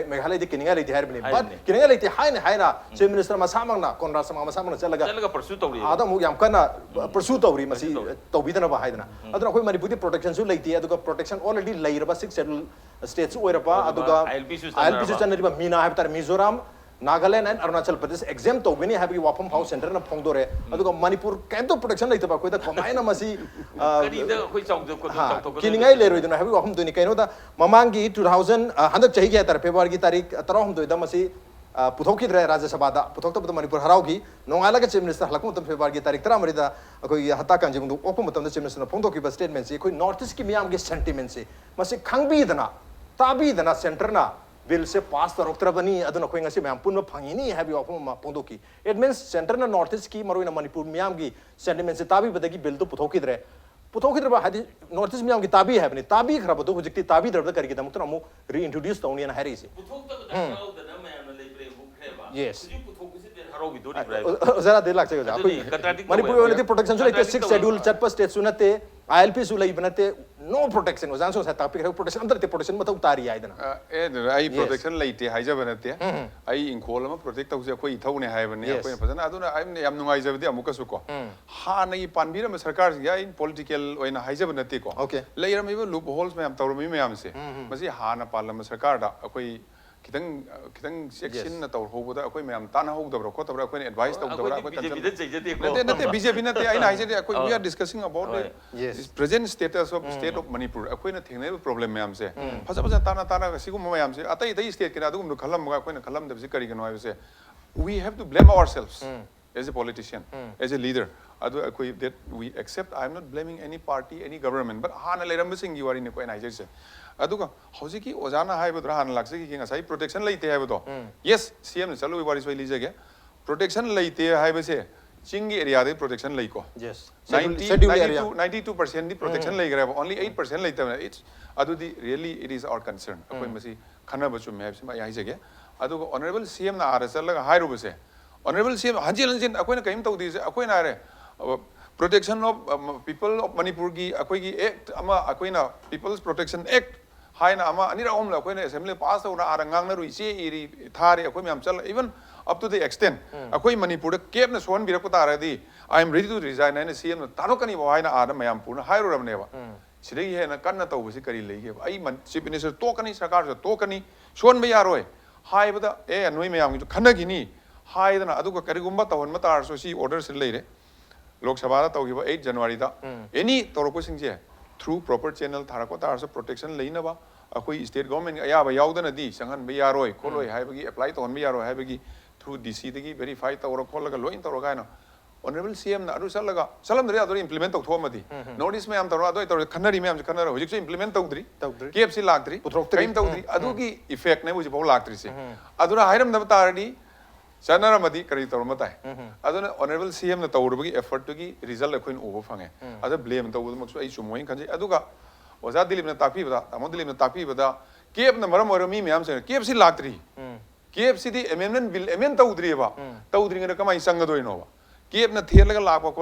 मेघालय दे किनिंगा लेती है बनी बट किनिंगा लेती हाय ना चीफ मिनिस्टर मसामंगना कोनरा मसामंगना चलगा परसू तौरी आदा मु याम कना परसू तौरी मसी तौबिदना बा हायदना अदना कोई मणिपुर दी प्रोटेक्शन सु लेती है अदुगा प्रोटेक्शन ऑलरेडी लेरबा 6 शेड्यूल स्टेट्स ओइरबा अदुगा ILP सु चनरिबा मीना है तर Mizoram Nagaland and Arunachal Pradesh exempt to many have wapam house center na phongdore aduga Manipur kaito protection leita ba koi da komaina masi kiningai leroi duna have wapam duni kaino da mamangi 2000 handak chahi ge tar February gi tarik 13 da masi puthokki dre Rajya Sabha da puthokta da Manipur haraugi nongala ga chief minister halakmu tam February gi tarik 13 da koi hata kan jing du opum tam da chief minister na phongdokki ba statement se koi north east ki miyam ge sentiment se masi khangbi dana tabi dana center na bill se pass taroktra bani aduna khoi ngasi myam punma phangini habi opum ma pongdoki it means center na north east ki maroina Manipur myam gi sentiment se tabi badagi bill to puthoki dre ba hadi north east myam gi tabi habni tabi khrab do hujikti tabi darda kargi da mutra mu reintroduce tawni na hari se puthokta da na myam na lebre bukheba yes harogi dori brai zara de lak chega Manipur already protection so like 6 schedule chat pa state sunate ILP सु लई बनते no protection ओजान सो सता पे protection अंदर ते protection मतौ तारी आइदना आई protection लेते हाइजा बनते आई इंखोल अमा प्रोटेक्ट तौसे अखोई इथौने हाइबने अखोई फजना अदुना आई याम नुंगाइजबदि अमुकसु को हानगी पानबिरम सरकार या इन पॉलिटिकल ओइना हाइजा बनते को लेरमिबो लूप होल्स में हम तौरमी में हमसे मसी हाना पार्लियामेंट सरकार दा अखोई खितंग सेक्शन न तौर होबदा अखोई में हम ताना होगदब्रो खोतब्रो अखोई एडवाइस तौदब्रो अखोई नते बीजेपी नते आइना हाइजे अखोई we are discussing about the present status of state of Manipur अखोई न थेंगने प्रॉब्लम में हमसे फजा फजा ताना सिगुम में हमसे अतई तई स्टेट के अदुम खलम अखोई न खलम दबसे करी गनो हाइसे we have to blame ourselves as a politician as a leader adu अखोई that we accept I am not blaming any party any government but हाना लेरम सिंग की वारी ने कोई नाइजे से अदुगा हौजी की ओजाना हाइबद्रा हाना लागसे की ngasai protection leite haibdo yes cm chalu wari soi lijage protection leite haibase chingi area de protection leiko yes 92% di protection lei grab only 8% leite it's adu di really it is our concern akoi masi khana bachu me habse ma yai jage aduga honorable cm na ara chalaga hairu base honorable cm hanjin akoi na kaim tawdi se akoi na re protection of people of manipur gi akoi gi act ama akoi na people's protection act हाइना अमा अनिरा ओम ला कोइने assembly पास होना आरंगांग न रुइसे इरी थारे अखोइ म्याम चल even up to the extent अखोइ मणिपुर केप न सोन बिरक तारदी I am ready to resign न सीएम तारो कनी बहाइना आर म्याम पुर हाइरो रमनेबा सिदगी हेना कन्न तौबसी करी लेगे आई चीफ मिनिस्टर तो कनी सरकार से तो कनी सोन बे यारोय हाइबदा ए नोइ म्याम खनगिनी हाइदना अदुगा करिगुम्बा तवन मतारसो सी ऑर्डर से लेरे लोकसभा दा तौगिबो 8 जनवरी दा any तौरको सिंजे through proper channel tharako tarso protection leinaba akoi state government ayaba yaudana di sangan be yaroi kholoi haibagi apply to on be yaroi haibagi through dc dagi verify tawra kholaga loin tawra gaina honorable cm na aru salaga salam dri adori implement to thomadi notice me am tawra adoi tawra khanari me am khanara hojik se implement tawdri kfc lagdri kaim tawdri adugi effect ne buji bau lagdri se adura hairam da taradi Sanamadi Karitor Matai. Other honorable CM the Taurugi effort to give result a queen over Fange. Other blame the Woodmox Moin Kanji Aduga was that Dilim Tapi, Amodilim Tapi, but the Cape the Maramorami, Mamson, KFC Latri, KFC the amendment bill, Amenta Udriva, Taudring and Kamai Sangadoinova. Cape the Theater Lapa,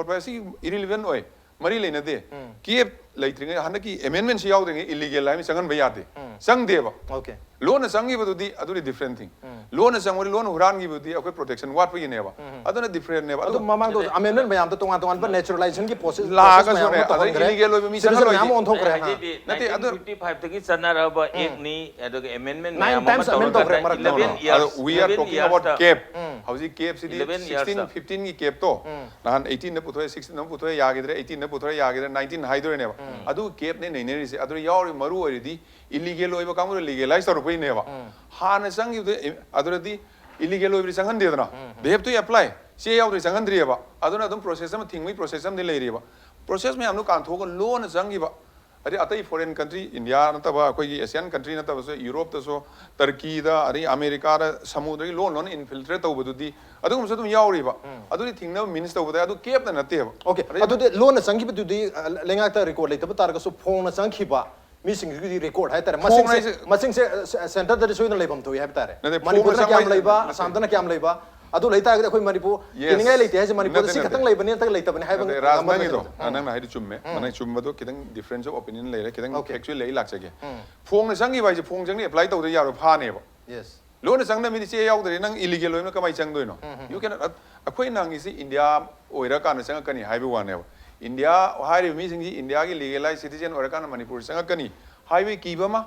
irrelevant way. Marilena de Cape Lightring, Hanaki, amendments out illegal, I'm Sangan Bayati. Sang Deva. Okay. Loan a sang give to the other different thing. Loan a sang loan who ran give you the protection. What we never. Other different never. Other Mamma goes, amendment by Anto to naturalization process. Lagas illegal with me. Other 55 to get Sanaraba, Igni, amendment. 9 times amendment. We are talking about Cape. How's it Cape City? 16, 15 Cape to. 18 Puto, 16 Puto Yagre, 18 Puto Yagre, 19 Hydro never. Adu Cape Nene, other Yaw Maru already. Illegal over come legalized or pay never. Hana sang you the other illegal over Sangandina. They have to apply. See how the Sangandrieva. Other than process them, think we process them the lady. Process me, I'm not going to loan a Sangiva. At a foreign country, India, Asian country, Europe, Turkey, America, Samudri, loan infiltrate over the other Yauriva. Other thing no minister over there to keep the native. Okay, loan a Sangiba to the Langata record later, but Targa so phone a Sankiba. Missing record hai tare masing se center da resoin lebam to have tare manipur na kyam leiba samdana kyam leiba adu leita agde khoi manipur kiningai leite hai manipur si khatang leiba ne tak leita bane hai bang rajnangi do anang hai chumme manai chumma do kitang difference of opinion leire kitang actually lei lak chage phong na sangi bai je phong jang ni apply tau de yaro pha ne ba yes lo na sang na mi che yaw de nang illegal lo na kamai chang do no you can akhoi nang isi india oira ka na sang ka ni hai bi wa ne India, high meeting India legalized citizen or a Manipur Sangakani, highway Kibama,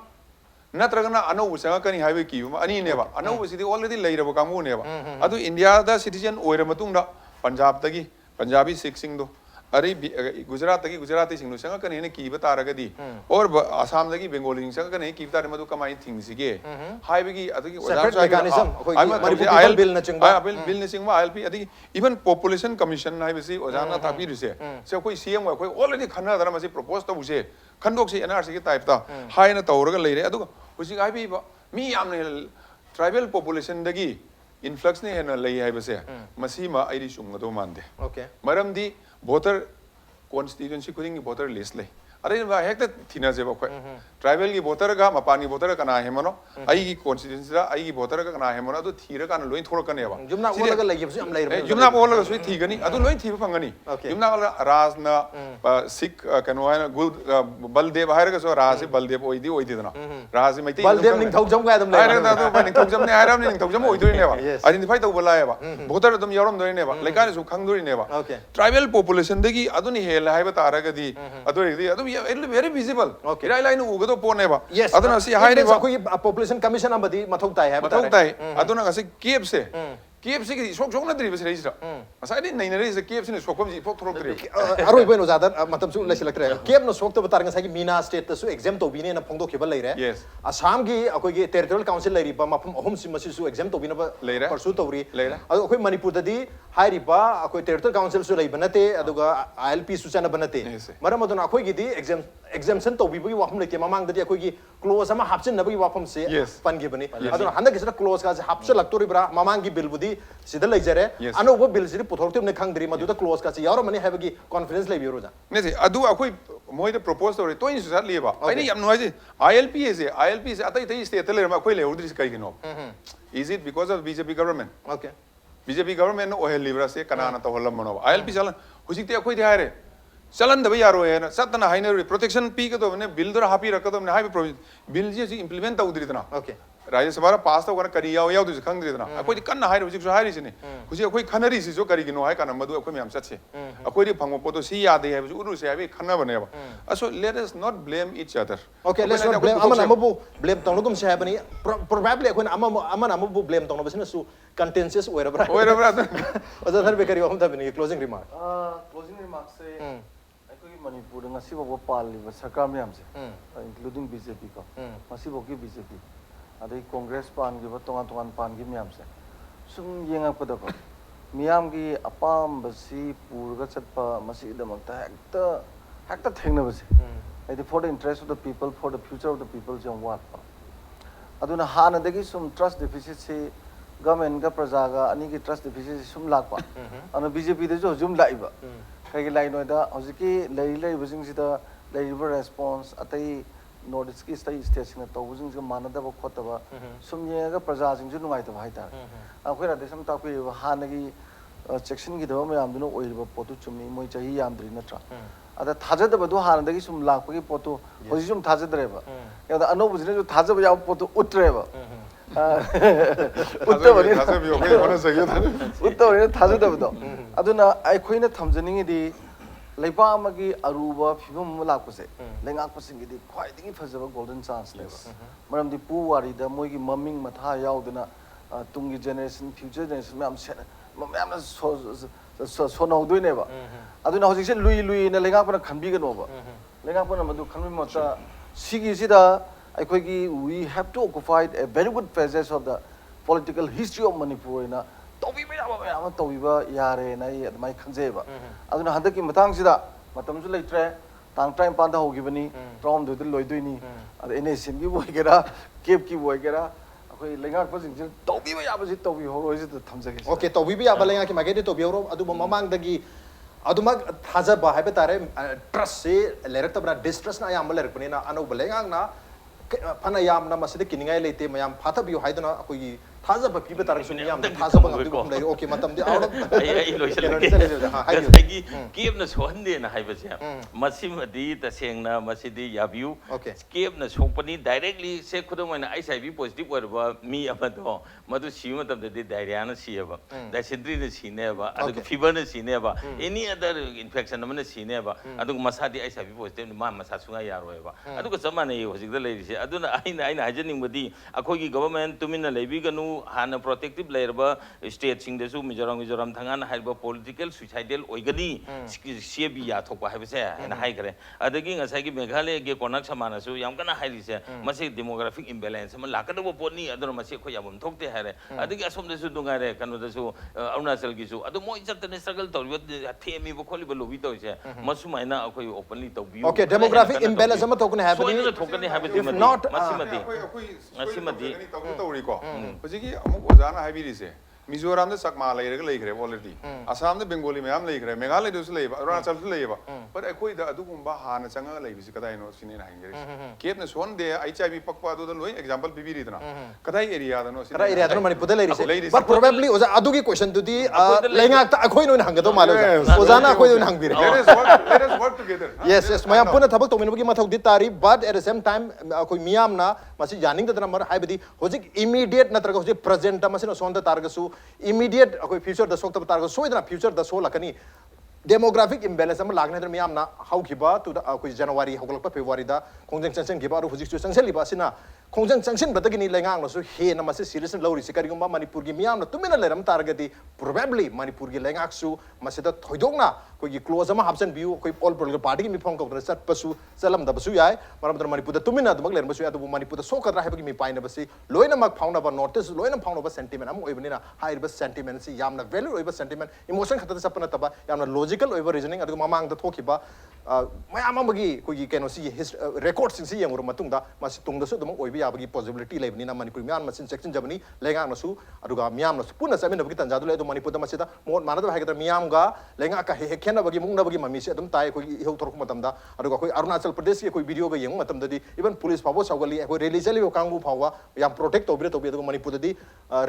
Natragana, Ano Sangakani, highway Kibama, Ani never, Ano city already later Bakamu never. Adu India, the citizen or Matunda, Punjab Tagi, Punjabi sixing do, Ari Gujarati, Gujarati sing Sangakani, Kiba Taragadi, or Assam Tagi, Bengali, Sangakani, keep that Madukamai things again. Highway, I think mechanism, I'll build Naching, I'll be even population commission, I will see, Ozana Tapi say. So, we see him already Canada proposed to say, Kandoxi and RC type, high in a Tauraga lady, which I be me, I'm tribal population, the gi, influx ne and a lay, I will say, Masima Irish Mande. Okay. Madam di voter constituency khuding ki voter list le are ba hekta thina je ba khoi tribal ki voter ga mapani voter kana hemono ai ki constituency da ai ki voter ga kana hemono adu thira kana loin thor kana ba jumna wala ga lagi am lai jumna wala ga sui thigani adu loin thiba phangani jumna wala raj na sikh kano hai na gul baldev hai ga so raj baldev oidi dana raj mai te baldev ning thokchom ga adam lai ai na do ning thokchom ne haram ning thokchom oidoi ne ba identify to bala ba voter dum yarom doi ne ba lekai su khang doi ne ba tribal population dagi adu ni hel hai ba tara ga di adu adu it will be very visible irai line uga to pone ba aduna si hai ne ba koi population commission amadi mathok tai hai mathok tai aduna ga si CAB se CAB se ki sok na dri ba se ra asai ni nei ne se CAB se ni sok pam ji phok thorok dri aroi boy no zada matam su lesilak re CAB no sok to batar nga sai ki mina state ta su exam to bi ne na phongdo khibal lai re assam gi akoi gi territorial council lai ri ba mapam ahum sim masi su exam to bi na ba parsu to ri adu akoi manipur da di hai ri ba akoi territorial council su lai banate aduga ILP su chana banate maram aduna akoi gi di exemption to bi bi wafam le ke mamang da di akoi gi clause ama hapchin na bi wafam se pan gi bani aduna handa gi clause ka se hapse lak to ri bra mamang gi bill budi sida lai jare anu bo bill sidi puthorte ne khang dri madu da clause ka se yaro mani have gi confidence lai biro ja ne se adu akoi moi the propose to ri to in su sat le ba ai ni yam no ai ILP se atai tai state le ma akoi le urdi se kai gi no is it because of BJP government okay BJP government no ohel libra se kana na to holam mono ILP chalan hujik te akoi thare chalan da yaro he na satna hainer protection pi ka to ne bill dora happy rakka to ne hai bill ji implement ta udri tana okay Rajya Sabha pass to kari yaw tu khang dri tana akoi kan na hai hujik so hai ri ne hujik akoi khanari si so kari gi no hai kana madu akoi myam chat se akoi ri phangmo poto si ya de hai uru se hai khana bane ba so let us not blame each other okay let's not blame amana mabu blame tong dum se hai bani probably akoi amana mabu blame tong basina su contentious oira bra oza thar be kari om ta bani closing remark se akoi manipur nga si bo pal li ba sarkar myam se including BJP ko masi bo ki BJP adai congress pan gi ba tongan pan gi myam se sum yenga pa da ko miyam gi apam basi pur ga chat pa masi da mak ta hakta thengna basi ai for the interest of the people for the future of the people jam wat pa aduna hana da gi sum trust deficit se government ga praja ga ani gi trust deficit sum lak pa ana BJP de jo jum lai ba kai gi lai no da hojiki lai bujing si da lai response atai Nordic ki state sing to bujing ga manada ba khota ba sum ye ga praja sing ju nungai ta hai ta akhoi ra de sam ta pi hana gi section gi do mayam du no oi ba potu chumi moi chahi yam dri na tra ada thaja da ba do hana da gi sum lak pa gi potu hoji sum thaja dre ba ya da ano bujine ju thaja ba ya potu utre ba utto ba ni thaja bi okay mana sagi da utto ni thaja da ba do aduna ai khoina thamjaning di leipa amagi aruba phibum lak pa se lengak pa sing gi khwai dingi phajaba golden chance le maram di pu wari da moi gi maming matha yaw dina tungi generation future generation mam se mam na so no doi ne ba aduna hojik se lui na lengak pa khanbi ga no ba lengak pa madu khanbi ma ta sigi sida akhoi gi we have to occupy a very good phases of the political history of Manipur na tobi ba tobi ba yare na ai admai khanje ba aduna hadak ki matang sida matam su leitre tang time pan da hogi bani trom du loi doi ni ad ene sim gi boi gera CAB ki boi gera akhoi lengak pa jing tobi ba ya ba si tobi ho roi si thamjage okay tobi bi ya ba lenga ki magede tobi ro adu mamang dagi aduma thaja ba hai ba tare trust se lerak tabra distrust na ya mal lerak na anu balenga na phana yam na maside kiningai leite mayam phatha bi haidana akoi thaja ba pi ba tar sun yam thaja ba ngam kum lai okay matam de out ai loi gi CAB na sohande na hai ba se masim adi ta sengna masidi yabiu CAB na sopani directly se khudam na HIV positive or ba mi amado madu si matam de diarrhea na si ba dysentery na si ne ba adu fever na si ne ba any other infection na si ne ba adu masadi HIV positive ma masa sunga yaro ba adu ko samane hojik da lai se aduna aina hajaning badi akoi gi government tumina leibi ganu hana protective layer ba state sing desu mizoram thangan haiba political suicidal oigani CAB ya thokpa haiba se na hai kare adagi ngasai gi meghalaya ge konak samana su yam kana haili se masi demographic imbalance ma lakada bo poni aduna masi khoi yam thokte hare adagi asom desu dungare kanu desu arunachal gi su adu moi jatne struggle tor themi bo kholi bo lobi to se masumaina akoi openly to bi okay demographic imbalance ma thokne happening if not masimadi tawri ko hojiki amuk ozana haibiri se Mizoram Chakma लेखरे already Assam Bengali मैम लेखरे मेघालय अरुणाचल पर अखोई हाना चंगा लेबिसी कदाइनो सिने हाइंगे cap ने सोन दे HIV पक्पा लोई example पीबीरीदना कदाइ area दनो करा area दनो Manipur लेरिसे but probably ओजा अदुगी क्वेश्चन दुदी लेंगा ता अखोई नो हंगदो मालो ओजाना अखोई नो हंगबिरे let us work together yes मैम पुना थबक तोमिनबगी मथौ दि तारी but at the same time अखोई मियामना मसी यानिंग दना मर हाइबदी होजिक इमीडिएट नत्रग होजिक प्रेजेंट मसिनो सोंदा तारगसु इमीडिएट अखोई फ्यूचर द सोक्तब तारगसु सोइदना फ्यूचर द सो लकनी demographic imbalance am lagne dra miyam na how khiba to the koi January hogolpa February da khongjang changchen giba ru hujik chu changchen liba sina khongjang changchen batagi ni lengang no su he na mase serious lawri se karigumba Manipur gi miyam na tumina leram targati probably Manipur gi lengak su masida thoidongna koi gi close ama option view koi all political party gi mifong ko dra sat pasu salam da basu yai maram dra Manipur da tumina da magler basu ya da Manipur da so kadra hai gi mi paina basi loina mak fauna ba notice loina fauna ba sentiment am oibani na high ba sentiment si yamna value oiba sentiment emotion khata sapna taba yamna logical over reasoning adu mamang da thokiba mayam amagi koi keno si records si yangur matungda mas tungda su dum oibi abagi possibility lebni na Manipur mian masin section jabani lenga na su aduga miam na puna samin bagi tanjadu le do Manipur da masida mod manada ba hagata miam ga lenga ka he khena bagi mungna bagi mami se dum tai koi heu thoruk matam da aduga koi Arunachal Pradesh ki koi video ga yeng matam da di even police pabo sagali koi religiously kangu phawa yam protect obire tobi aduga Manipur da di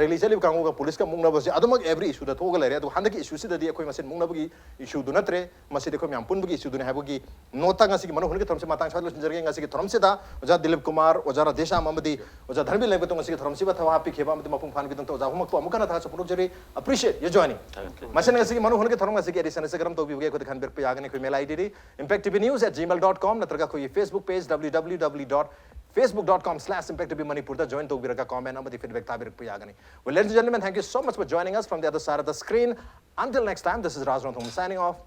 religiously kangu ga police ka mungna basi adumag every issue da thoga le adu handaki issue si da di koi masin mungna bagi issue du natre masih dekho miam pun bagi issue dune habogi nota ngasi ki Manung Hutna ki matang chadlo sinjarge ngasi ki thomse da oja Dilipkumar oja Radheshyam amadi oja Dhanabir Laishram ngasi ki thomse ba thawa pi kheba amadi mapung phan bidong to oja humak to amukana tha sapurok jeri appreciate ye joining masin ngasi ki Manung Hutna ki thom ngasi ki edition se garam to bi ko khan ber pe agane ko mail id di impacttvnews@gmail.com natraga ko Facebook page www.facebook.com/impacttvmanipur da join to biraka comment amadi feedback ta bir pe agane well ladies and gentlemen thank you so much for joining us from the other side of the screen until next time this is Raj Nongthombam signing off.